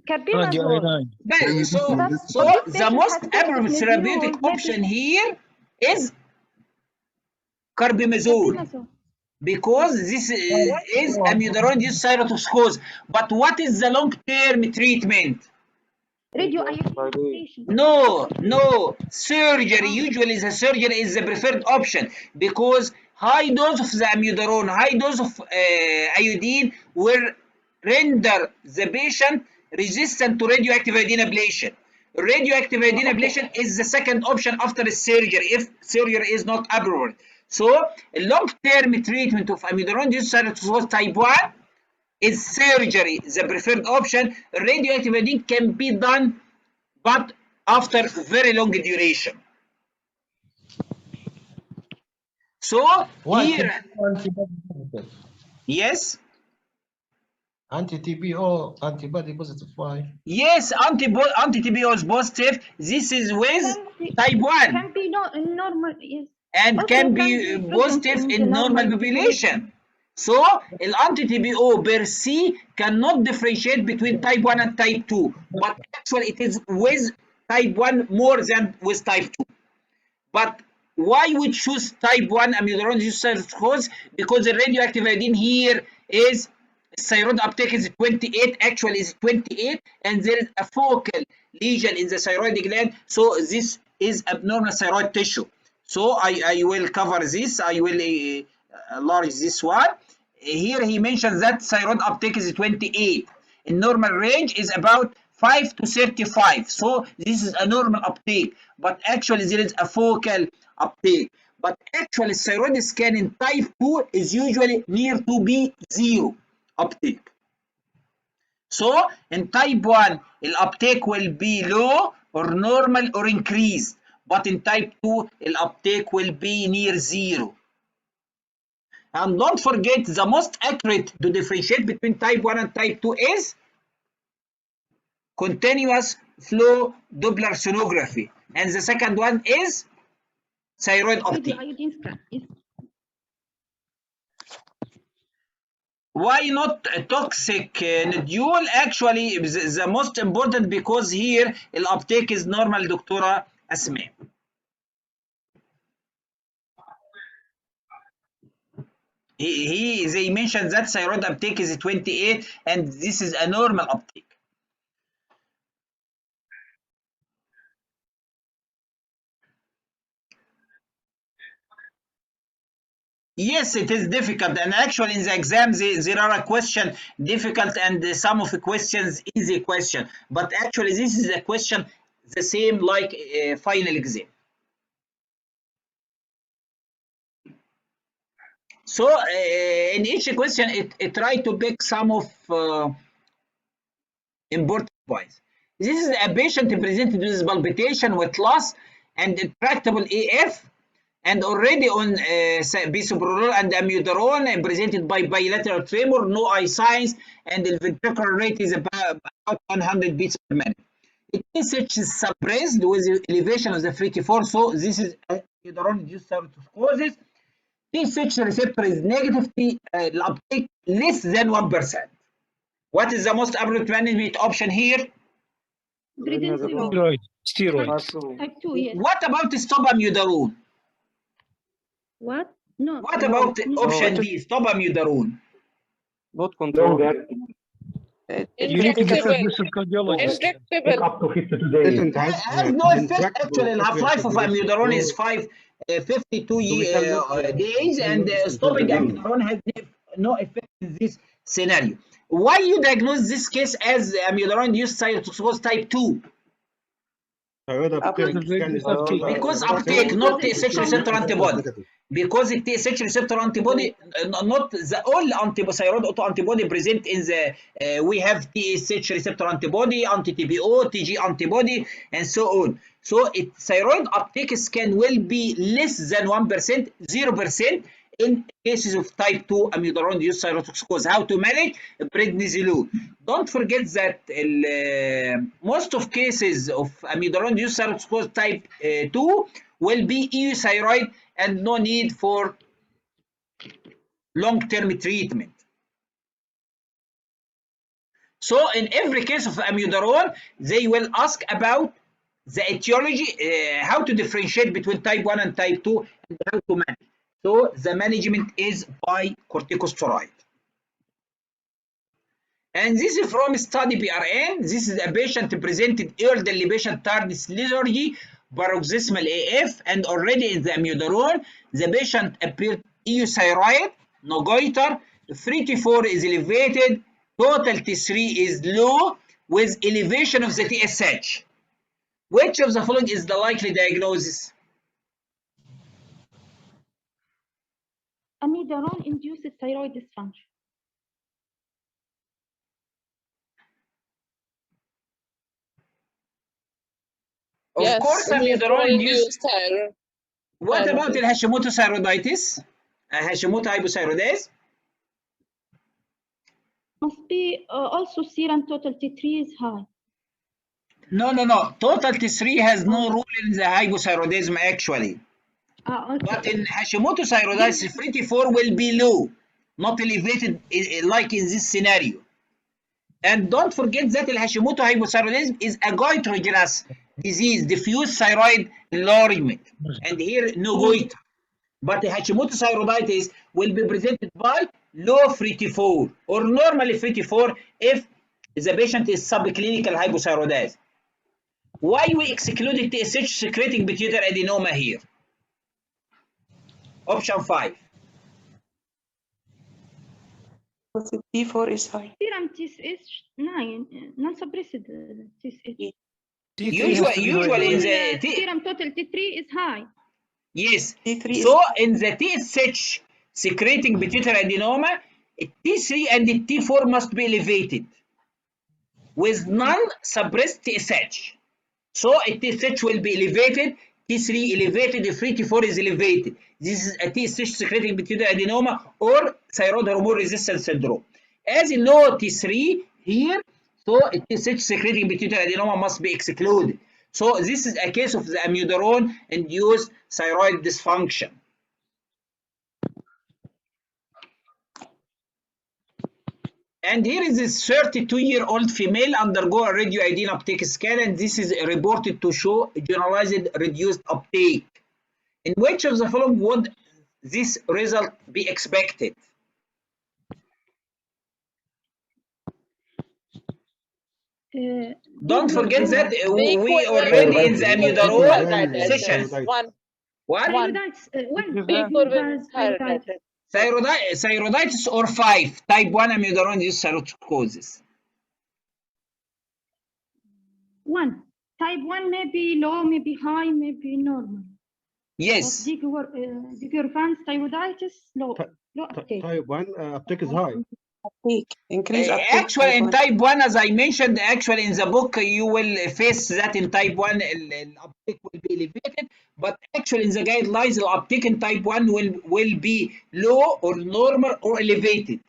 Carbimazole. So the most appropriate therapeutic option here is carbimazole, because this is amiodarone-induced thyrotoxicosis. But what is the long-term treatment? Radioiodine. No, surgery. Usually the surgery is the preferred option because high dose of the amiodarone, high dose of iodine will render the patient resistant to radioactive iodine ablation. Radioactive iodine ablation is the second option after the surgery if surgery is not appropriate. So long-term treatment of amiodarone-induced thyrotoxicosis type 1 is surgery, the preferred option. Radioactive iodine can be done, but after very long duration. So here, yes. Anti-TPO, antibody positive, why? Yes, anti-TPO is positive. This is with type 1. Can be normal, yes. And Also can be positive in normal population. So, anti-TPO per se cannot differentiate between type 1 and type 2, but actually it is with type 1 more than with type 2. But why we choose type 1 amiodarone-induced thyrotoxicosis? Because the radioactive iodine here is thyroid uptake is 28, actually is 28, and there is a focal lesion in the thyroid gland, so this is abnormal thyroid tissue. So I will cover this, I will enlarge this one. Here he mentions that thyroid uptake is 28. In normal range is about 5 to 35. So this is a normal uptake, but actually there is a focal uptake. But actually thyroid scan in type 2 is usually near to be 0 uptake. So in type 1, the uptake will be low or normal or increased, but in type 2, the uptake will be near 0. And don't forget, the most accurate to differentiate between type 1 and type 2 is continuous flow Doppler sonography. And the second one is thyroid uptake. Iodine scan. Yes. Why not a toxic nodule? Actually, the most important, because here the uptake is normal, Dr. Asma. They mentioned that thyroid uptake is 28, and this is a normal uptake. Yes, it is difficult, and actually in the exam there are a question difficult and some of the questions easy question, but actually this is a question the same like final exam. So in each question it try to pick some of important points. This is a patient presented with palpitation with loss and intractable AF, and already on bisoprolol and amiodarone, presented by bilateral tremor, no eye signs, and the ventricular rate is about 100 beats per minute. It is suppressed with elevation of the freaky force, so this is amiodarone-induced thyrotoxicosis. TSH receptor is negative, uptake less than 1%. What is the most appropriate management option here? Steroid. Steroids. Type 2, yes. What about stop amiodarone? What? No. What about option D, stop amiodarone? Not controlled. You need to discuss Intractable. this with cardiologist. Take Intractable. up to 52 days. It has no effect actually. The half-life of amiodarone is 52 days, and stopping amiodarone has no effect in this scenario. Why you diagnose this case as amiodarone-induced thyrotoxicosis type 2? Because uptake, not TSH receptor antibody. Because the TSH receptor antibody, not the all thyroid autoantibody present in the, we have TSH receptor antibody, anti-TPO, TG antibody, and so on. So thyroid uptake scan will be less than 1%, 0% in cases of type 2 amiodarone-induced thyrotoxicosis. How to manage? Prednisolone. Don't forget that most of cases of amiodarone-induced thyrotoxicosis type 2 will be euthyroid and no need for long-term treatment. So in every case of amiodarone, they will ask about the etiology, how to differentiate between type 1 and type 2, and how to manage. So the management is by corticosteroid. And this is from study PRN. This is a patient presented elderly patient tardis lethargy, paroxysmal AF, and already in the amiodarone, the patient appeared euthyroid, no goiter, 3 to 4 is elevated, total T3 is low with elevation of the TSH. Which of the following is the likely diagnosis? Amiodarone-induced thyroid dysfunction. Of Yes, course, amiodarone-induced. thyroid. What about the Hashimoto thyroiditis? Hashimoto hypothyroidism? Must be also serum total T3 is high. No. Total T3 has no role in the hypothyroidism actually. Okay. But in Hashimoto thyroiditis, 3 to 4 will be low, not elevated like in this scenario. And don't forget that Hashimoto hypothyroidism is a goitrogenous disease, diffuse thyroid enlargement, and here no goiter. But Hashimoto thyroiditis will be presented by low 3T4 or normally 3T4 if the patient is subclinical hypothyroidism. Why we excluded TSH secreting pituitary adenoma here? Option 5. T4 is high. Serum TSH 9, non-suppressed TSH. Usually in the serum total T3 is high. yes. T3 So in the TSH secreting pituitary adenoma, T3 and T4 must be elevated with non-suppressed TSH. So TSH will be elevated, T3 elevated if T4 is elevated. This is a TSH secreting pituitary adenoma or thyroid hormone resistance syndrome. As in no T3 here, so a TSH secreting pituitary adenoma must be excluded. So this is a case of the amiodarone-induced thyroid dysfunction. And here is this 32-year-old female undergo a radioiodine uptake scan, and this is reported to show generalized reduced uptake. In which of the following would this result be expected? Don't forget that we already in the amiodarone session. One. What? Thyroiditis. Thyroiditis or 5, type 1 amiodarone-induced thyroiditis. 1. Type 1 may be low, may be high, may be normal. Yes. Digliofan's thyroiditis, low uptake. Type 1 uptake is high. Increase uptake. Actually, in type 1, as I mentioned, actually in the book, you will face that in type 1, uptake will be elevated, but actually in the guidelines, the uptake in type 1 will be low or normal or elevated.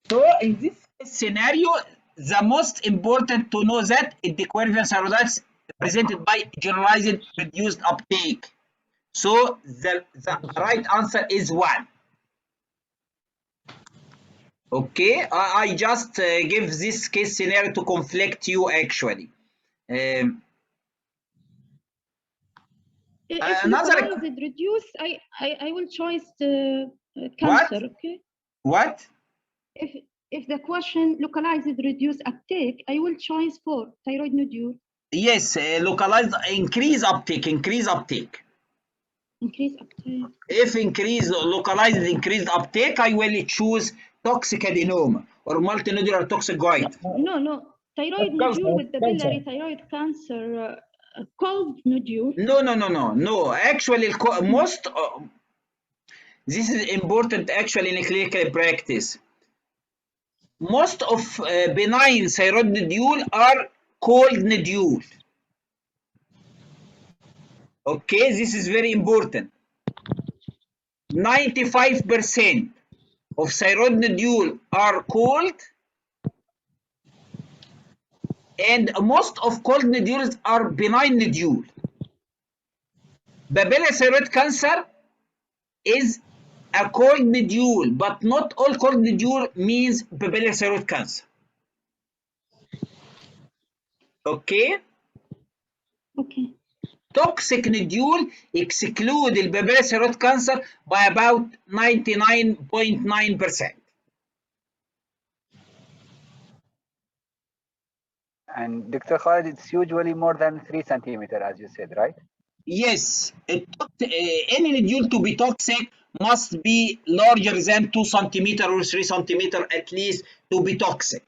So in this scenario, the most important to know that the quadrivial thyroiditis presented by generalized reduced uptake. So the right answer is 1. Okay, I just give this case scenario to conflict you actually. If Another localized reduce, I will choose cancer. What? Okay. What? If the question localized reduce uptake, I will choose 4 thyroid nodule. Yes, localized increase uptake. Increase uptake. If localized increased uptake, I will choose toxic adenoma or multinodular toxic goiter. No. Thyroid nodule with papillary thyroid cancer, cold nodule. No. Actually, most this is important actually in clinical practice. Most of benign thyroid nodule are cold nodule. Okay, this is very important. 95% of thyroid nodule are cold, and most of cold nodules are benign nodule. Papillary thyroid cancer is a cold nodule, but not all cold nodule means papillary thyroid cancer. Okay? Okay. Toxic nodule exclude the papillary thyroid cancer by about 99.9%. And Dr. Khalid, it's usually more than 3 centimeters, as you said, right? Yes, any nodule to be toxic must be larger than 2 centimeters or 3 centimeters at least to be toxic.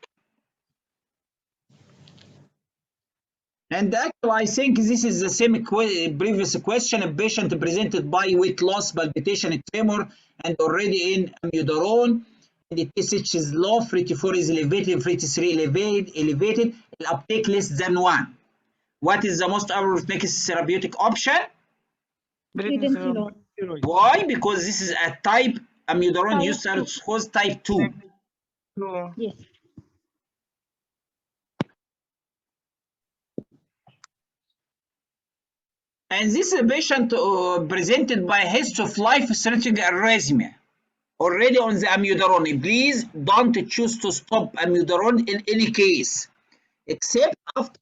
And actually, I think this is the same previous question. A patient presented by weight loss, palpitation, tremor, and already in amiodarone. The TSH is low, T4 is elevated, T3 elevated, uptake less than 1. What is the most appropriate next therapeutic option? Why? Because this is a type amiodarone-induced thyroiditis type 2. Yes. And this is a patient presented by history of life-threatening arrhythmia already on the amiodarone. Please don't choose to stop amiodarone in any case, except after,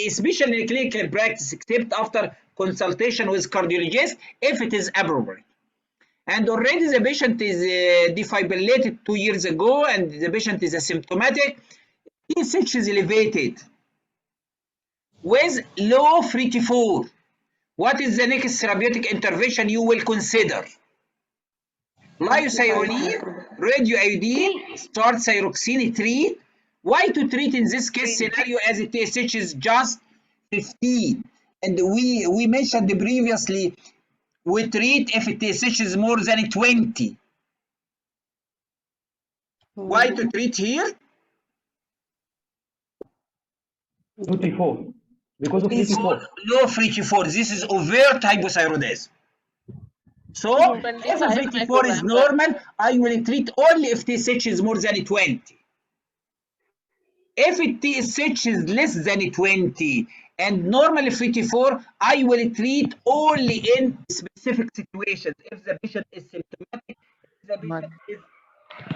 especially in clinical practice, except after consultation with cardiologist if it is appropriate. And already the patient is defibrillated 2 years ago, and the patient is asymptomatic. TSH is elevated with low T4. What is the next therapeutic intervention you will consider? Liothyronine, radioiodine, start thyroxine, treat. Why to treat in this case scenario as the TSH is just 15? And we mentioned previously, we treat if TSH is more than 20. Why to treat here? 2T4. because of T4. Low free T4. This is overt hypothyroidism. So if 25 free T4 is microgram per normal, I will treat only if TSH is more than 20. If TSH is less than 20 and normal free T4, I will treat only in specific situations. If the patient is symptomatic, if the patient is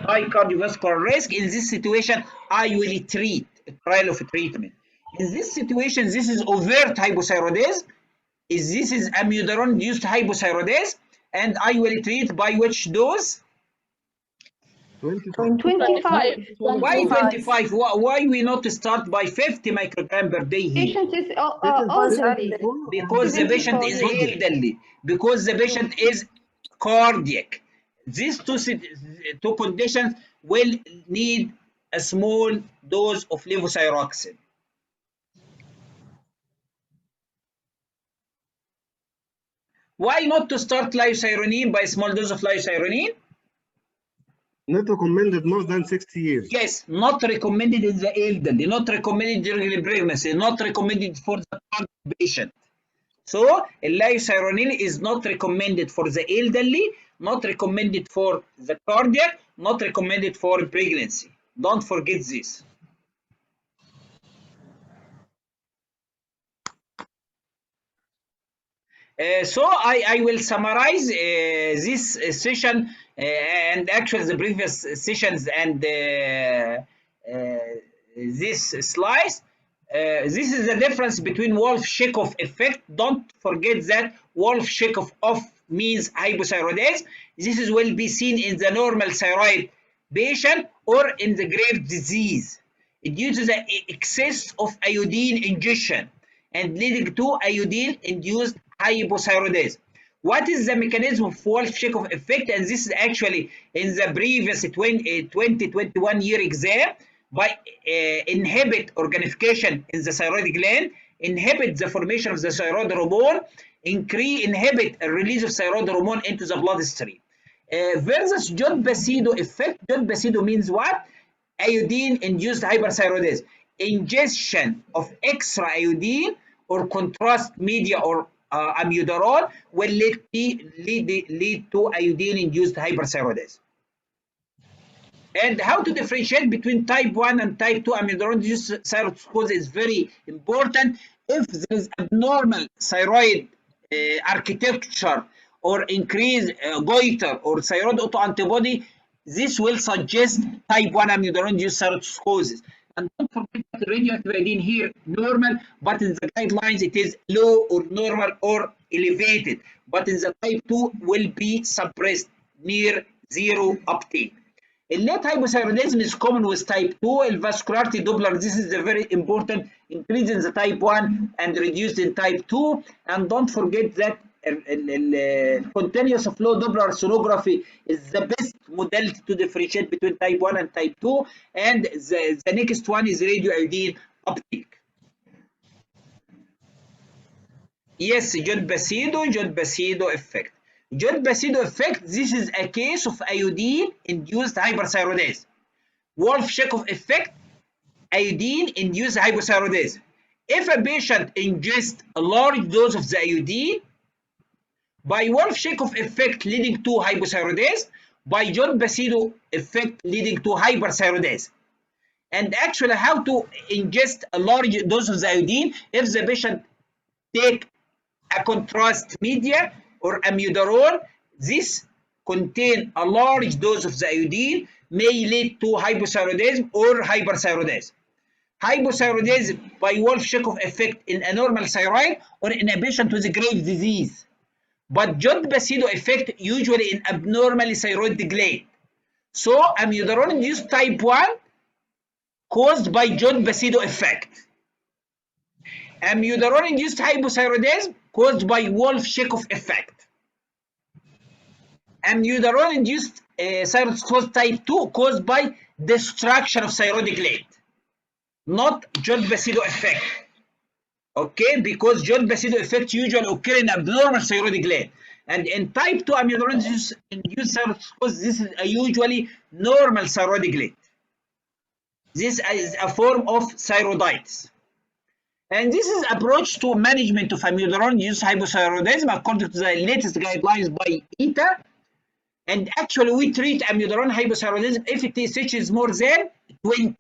high cardiovascular risk, in this situation, I will treat a trial of treatment. In this situation, this is overt hypothyroidism. This is amiodarone-induced hypothyroidism, and I will treat by which dose? 25. Why 25? Why we not start by 50 microgram per day here? Patient is elderly. Because the patient is elderly. Because the patient is cardiac. These two conditions will need a small dose of levothyroxine. Why not to start liothyronine by small dose of liothyronine? Not recommended more than 60 years. Yes, not recommended in the elderly, not recommended during pregnancy, not recommended for the patient. So, liothyronine is not recommended for the elderly, not recommended for the cardiac, not recommended for pregnancy. Don't forget this. So I will summarize this session and actually the previous sessions and this slides. This is the difference between Wolff-Chaikoff effect. Don't forget that Wolff-Chaikoff means hypothyroidism. This is will be seen in the normal thyroid patient or in the grave disease due to the excess of iodine ingestion and leading to iodine-induced hypothyroidism. What is the mechanism of Wolff-Chaikoff effect? And this is actually in the previous 2021 year exam by inhibit organification in the thyroid gland, inhibit the formation of the thyroid hormone, inhibit a release of thyroid hormone into the bloodstream. Versus John-Basedow effect. John-Basedow means what? Iodine-induced hyperthyroidism. Ingestion of extra iodine or contrast media or amiodarone will lead to iodine-induced hyperthyroidism. And how to differentiate between type 1 and type 2 amiodarone-induced thyroid is very important. If there is abnormal thyroid architecture or increased goiter or thyroid autoantibody, this will suggest type 1 amiodarone-induced thyroid. And don't forget that the radioactive iodine here normal, but in the guidelines it is low or normal or elevated. But in the type 2 will be suppressed near zero uptake. Late hypothyroidism is common with type 2. Vascularity Doppler, this is a very important increase in the type 1 and reduced in type 2. And don't forget that continuous flow Doppler sonography is the best modality to differentiate between type 1 and type 2. And the next one is radioiodine uptake. Yes, John-Basedow effect. John-Basedow effect, this is a case of iodine-induced hyperthyroidism. Wolff-Chaikoff effect, iodine-induced hypothyroidism. If a patient ingests a large dose of the iodine, by Wolff-Chaikoff effect leading to hypothyroidism, by John-Basedow effect leading to hyperthyroidism. And actually how to ingest a large dose of the iodine if the patient take a contrast media or amiodarone, this contain a large dose of the iodine may lead to hypothyroidism or hyperthyroidism. Hypothyroidism by Wolff-Chaikoff effect in a normal thyroid or in a patient with a grave disease. But John-Basedow effect usually in abnormal thyroid gland. So amiodarone-induced type 1 caused by John-Basedow effect. Amiodarone-induced hypothyroidism caused by Wolff-Chaikoff effect. Amiodarone-induced thyroid type 2 caused by destruction of thyroid gland, not John-Basedow effect. Okay, because John-Basedow effect usually occur in abnormal thyroid gland. And in type 2 amiodarone-induced thyroid, this is a usually normal thyroid gland. This is a form of thyroiditis. And this is approach to management of amiodarone-induced hypothyroidism according to the latest guidelines by ETA. And actually, we treat amiodarone hypothyroidism if TSH is more than 20.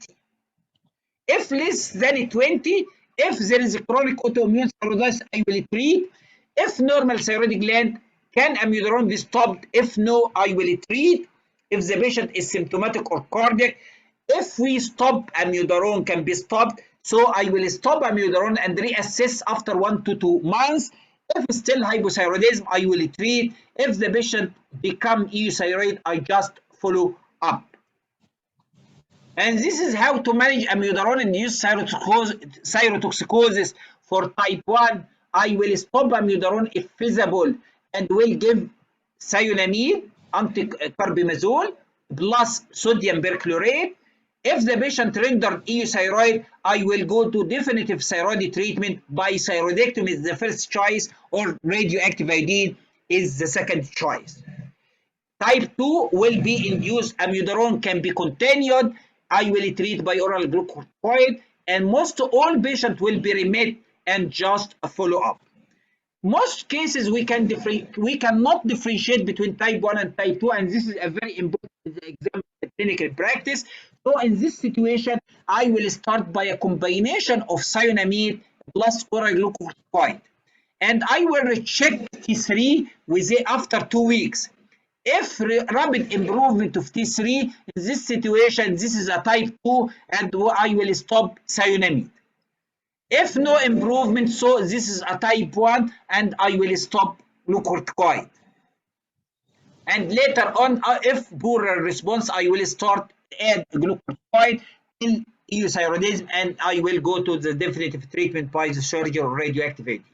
If less than 20, if there is a chronic autoimmune thyroiditis, I will treat. If normal thyroid gland, can amiodarone be stopped? If no, I will treat. If the patient is symptomatic or cardiac, if we stop amiodarone can be stopped, so I will stop amiodarone and reassess after 1 to 2 months. If still hypothyroidism, I will treat. If the patient become euthyroid, I just follow up. And this is how to manage amiodarone-induced thyrotoxicosis for type 1. I will stop amiodarone if feasible and will give cyanamide, anticarbimazole, plus sodium perchlorate. If the patient rendered euthyroid, I will go to definitive thyroid treatment by thyroidectomy is the first choice, or radioactive iodine is the second choice. Type 2 will be induced. Amiodarone can be continued. I will treat by oral glucocorticoid, and most all patients will be remit and just a follow up. Most cases we cannot differentiate between type 1 and type 2, and this is a very important example in clinical practice. So in this situation, I will start by a combination of cyanamide plus oral glucocorticoid, and I will check T3 after 2 weeks. If rapid improvement of T3, in this situation, this is a type 2, and I will stop cyanamide. If no improvement, so this is a type 1, and I will stop glucocorticoid. And later on, if poor response, I will start add glucocorticoid till euthyroidism, and I will go to the definitive treatment by the surgery or radioactive agent.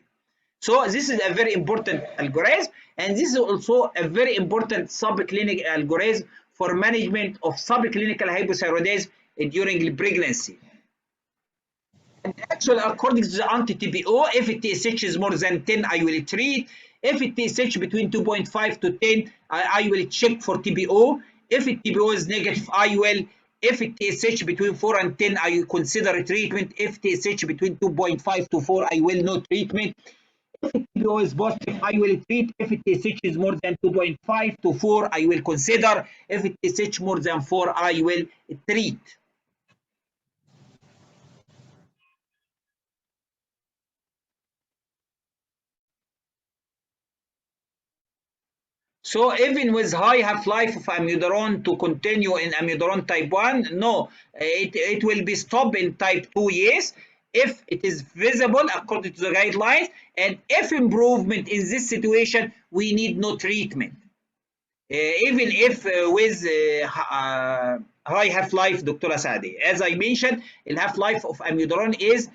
So this is a very important algorithm, and this is also a very important subclinical algorithm for management of subclinical hypothyroidism during pregnancy. And actually, according to the anti-TPO, if TSH is more than 10, I will treat. If TSH between 2.5 to 10, I will check for TPO. If TPO is negative, I will. If TSH between 4 and 10, I will consider treatment. If TSH between 2.5 to 4, I will no treatment. If TPO is positive, I will treat. If TSH is more than 2.5 to 4, I will consider. If TSH more than 4, I will treat. So even with high half-life of amiodarone to continue in amiodarone type 1, no, it will be stopped in type 2, yes, if it is visible according to the guidelines, and if improvement in this situation, we need no treatment. Even if with high half-life, Dr. Sadi. As I mentioned, the half-life of amiodarone is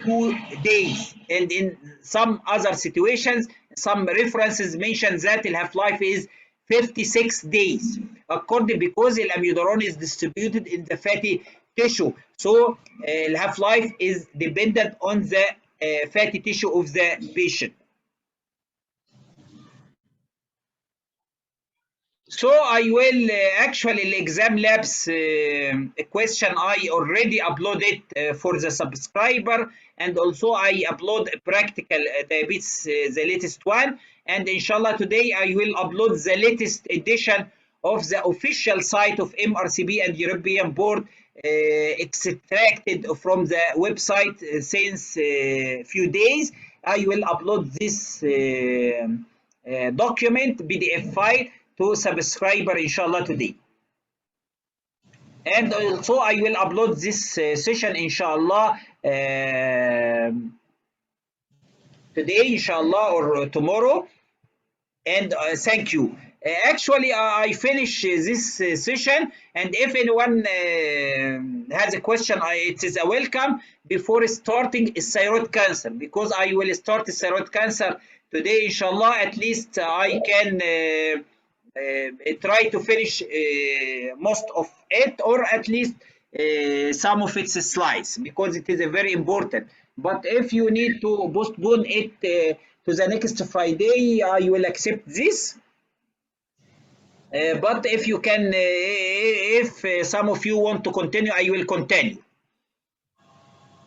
2 days, and in some other situations, some references mention that the half-life is 56 days, according because the amiodarone is distributed in the fatty tissue. So half-life is dependent on the fatty tissue of the patient. So I will actually the exam labs question I already uploaded for the subscriber, and also I upload practical diabetes, the latest one, and inshallah today I will upload the latest edition of the official site of MRCB and European Board, extracted from the website since few days. I will upload this document PDF file to subscriber inshallah today, and also I will upload this session inshallah today inshallah or tomorrow, and thank you. Actually I finish this session, and if anyone has a question, it is a welcome. Before starting thyroid cancer, because I will start thyroid cancer today inshallah, at least I can try to finish most of it, or at least some of its slides, because it is a very important. But if you need to postpone it to the next Friday, I will accept this. But if you can, if some of you want to continue, I will continue.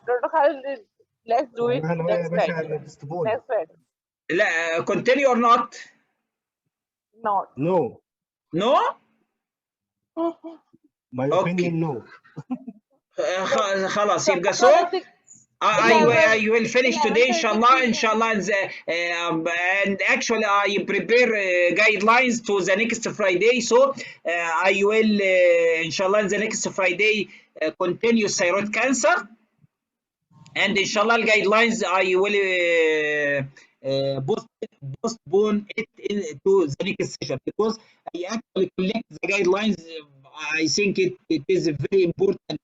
Dr. Khalid, let's do it احنا يا next باشا Friday. نستبون. Next Friday. لا continue or not? Not. No. No? My Okay. opinion no. خلاص يبقى Dr. so Khalid, I will finish today 11:30 inshallah p.m. inshallah and actually I prepare guidelines to the next Friday, so I will inshallah the next Friday continue thyroid cancer, and inshallah guidelines I will postpone it to the next session, because I actually collect the guidelines. I think it is a very important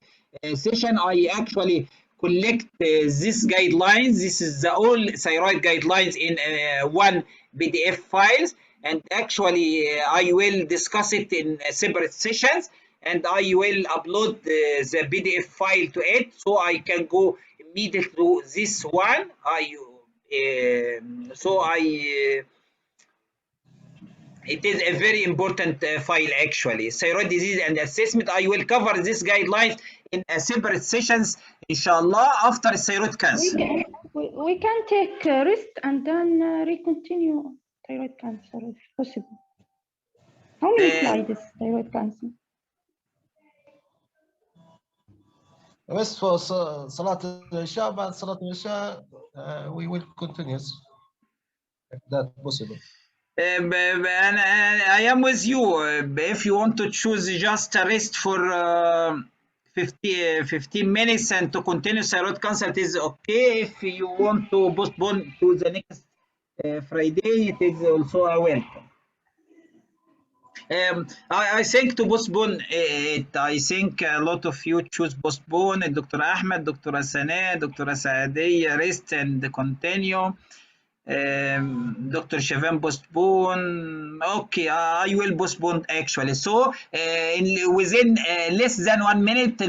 session. I actually collect these guidelines. This is the all thyroid guidelines in one PDF files, and actually I will discuss it in separate sessions, and I will upload the PDF file to it, so I can go immediately to this one. It is a very important file actually. Thyroid disease and assessment. I will cover these guidelines in a separate sessions, inshallah, after thyroid cancer. We can take rest and then recontinue thyroid cancer if possible. How many slides is thyroid cancer? بس for صلاة العشاء بعد صلاة العشاء we will continue if that possible. And I am with you. If you want to choose just a rest for 15 minutes and to continue thyroid cancer, it is okay. If you want to postpone to the next Friday, it is also a welcome. I think to postpone it, I think a lot of you choose postpone. Dr. Ahmed, Dr. Saneh, Dr. Saadi, rest and continue. Dr. Shavan postpone. Okay, I will postpone actually. So within less than 1 minute,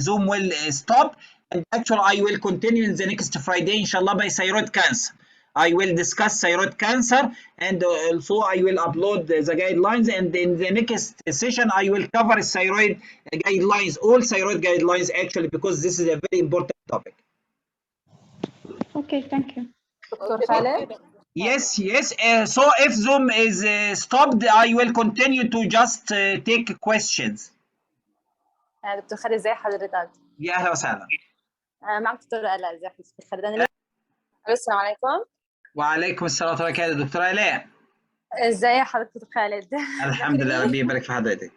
Zoom will stop, and actually I will continue in the next Friday, inshallah, by thyroid cancer. I will discuss thyroid cancer, and also I will upload the guidelines, and in the next session I will cover thyroid guidelines, all thyroid guidelines actually, because this is a very important topic. Okay, thank you. Dr. Khaled? Yes. So if Zoom is stopped, I will continue to just take questions. دكتور خالد ازي حضرتك؟ يا اهلا وسهلا. معك دكتور آلاء. ازي حضرتك دكتور خالد؟ انا السلام عليكم. وعليكم السلام ورحمة الله وبركاته. دكتورة آلاء. ازي حضرتك دكتور خالد؟ الحمد لله، ربي يبارك في حضرتك.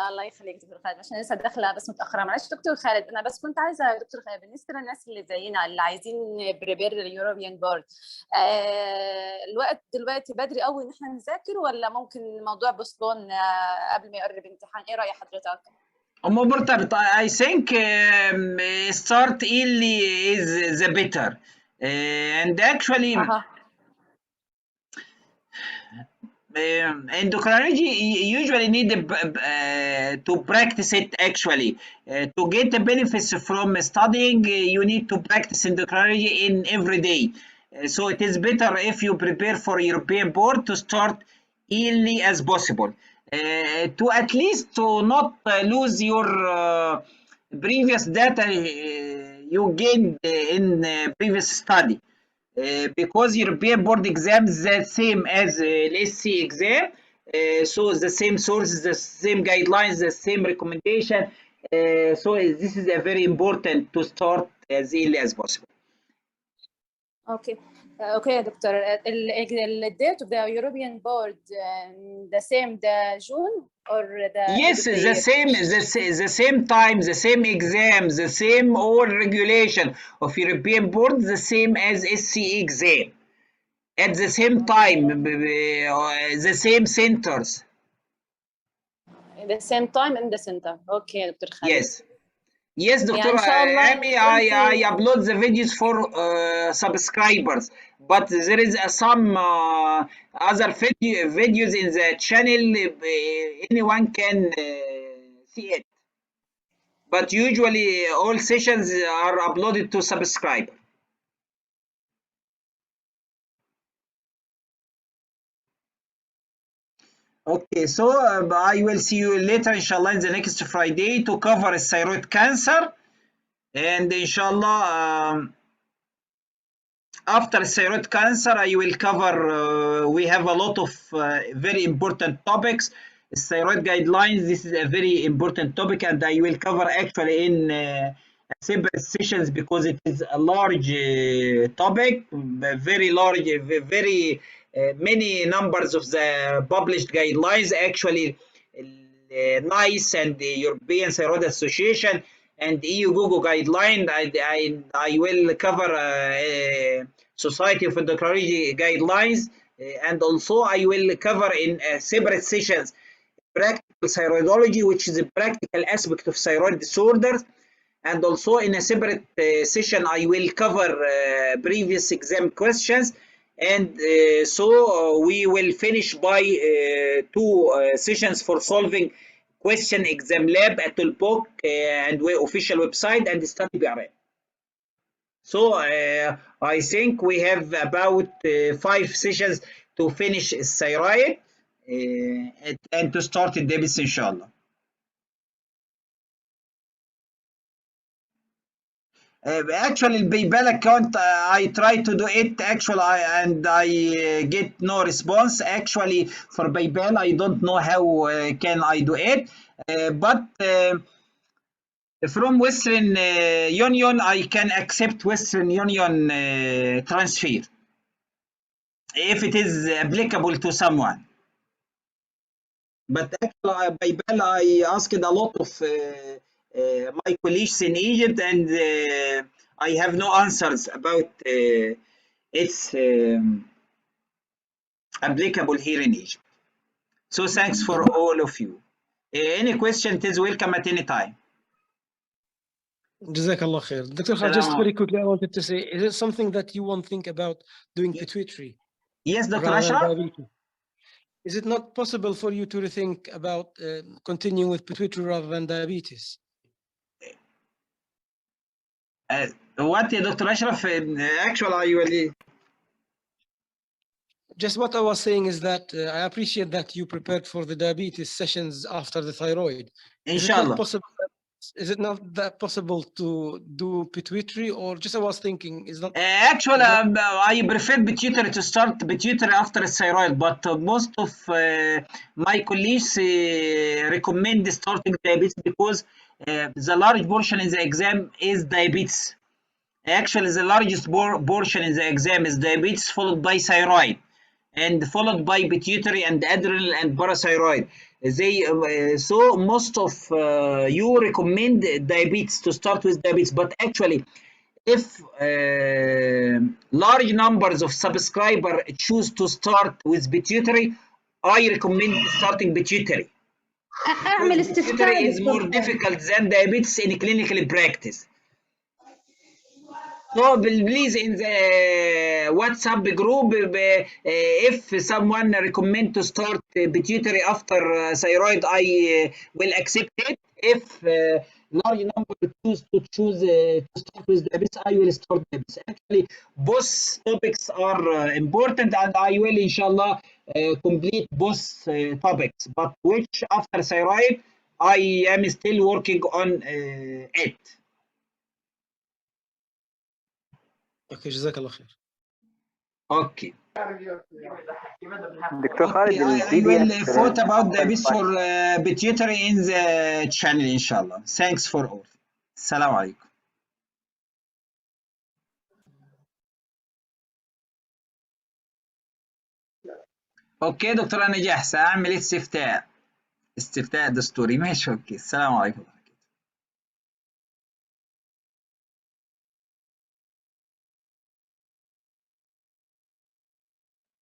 الله يخليك دكتور خالد، عشان لسه داخله بس متاخره. معلش دكتور خالد، انا بس كنت عايزه دكتور خالد بالنسبه للناس اللي زينا اللي عايزين بريبير اليوروبيان بورد، الوقت دلوقتي بدري قوي ان احنا نذاكر، ولا ممكن الموضوع بوستبون قبل ما يقرب الامتحان؟ ايه راي حضرتك؟ مرتبط. I think start early is the better, and actually endocrinology usually need to practice it actually. To get the benefits from studying, you need to practice endocrinology in every day. So it is better if you prepare for European board to start early as possible, to at least to not lose your previous data you gained in previous study. Because European board exam is the same as SC exam, so the same sources, the same guidelines, the same recommendation. So this is a very important to start as early as possible. Okay, doctor. The date of the European board, the same, the June or the yes, the same time, the same exam, the same all regulation of European board, the same as SC exam. At the same time, the same centers. The same time in the center. Okay, Dr. Khalid. Yes, Dr. Amy, I upload the videos for subscribers, but there is some other videos in the channel. Anyone can see it, but usually all sessions are uploaded to subscriber. Okay, so I will see you later, inshallah, in the next Friday to cover thyroid cancer. and inshallah after thyroid cancer I will cover we have a lot of very important topics. Thyroid guidelines, this is a very important topic, and I will cover actually in separate sessions because it is a large topic, very large, very many numbers of the published guidelines, actually NICE and the European Thyroid Association and EU GOGO guideline. I will cover Society of Endocrinology guidelines, and also I will cover in separate sessions practical thyroidology, which is a practical aspect of thyroid disorders, and also in a separate session I will cover previous exam questions, and so we will finish by two sessions for solving question exam lab at Tulpok and official website and study BRM. So I think we have about 5 sessions to finish thyroid and to start the diabetes inshallah. Actually PayPal account I try to do it actually and I get no response. Actually for PayPal I don't know how can I do it, but from Western Union I can accept Western Union transfer if it is applicable to someone. But actually PayPal I asked a lot of my colleagues in Egypt, and I have no answers about its applicable here in Egypt. So thanks for all of you. Any question is welcome at any time. Jazakallah khair. Dr. Khalid, just very quickly, I wanted to say, is it something that you won't think about doing pituitary? Yes, Dr. rather than Ashraf? diabetes? Is it not possible for you to rethink about continuing with pituitary rather than diabetes? What, Dr. Ashraf? Actually, I will. Just what I was saying is that I appreciate that you prepared for the diabetes sessions after the thyroid. Inshallah. Is it not that possible to do pituitary, or just I was thinking is not? Actually, I prefer pituitary to start pituitary after thyroid, but most of my colleagues recommend starting diabetes because the large portion in the exam is diabetes. Actually, the largest portion in the exam is diabetes, followed by thyroid, and followed by pituitary and adrenal and parathyroid. They so most of you recommend diabetes to start with diabetes, but actually, if large numbers of subscribers choose to start with pituitary, I recommend starting pituitary. Pituitary is more difficult than diabetes in clinical practice. So please in the WhatsApp group, if someone recommend to start pituitary after thyroid, I will accept it. If large number choose to start with diabetes, I will start diabetes. Actually, both topics are important, and I will inshallah complete both topics. But which after thyroid, I am still working on it. Okay, Jazakallah khair. Okay. Dr. Khalid, I will thought about diabetes for pituitary in the channel, inshallah. Thanks for all. Assalamu alaikum. اوكي دكتور انا جاهز اعمل استفتاء دستوري ماشي اوكي السلام عليكم.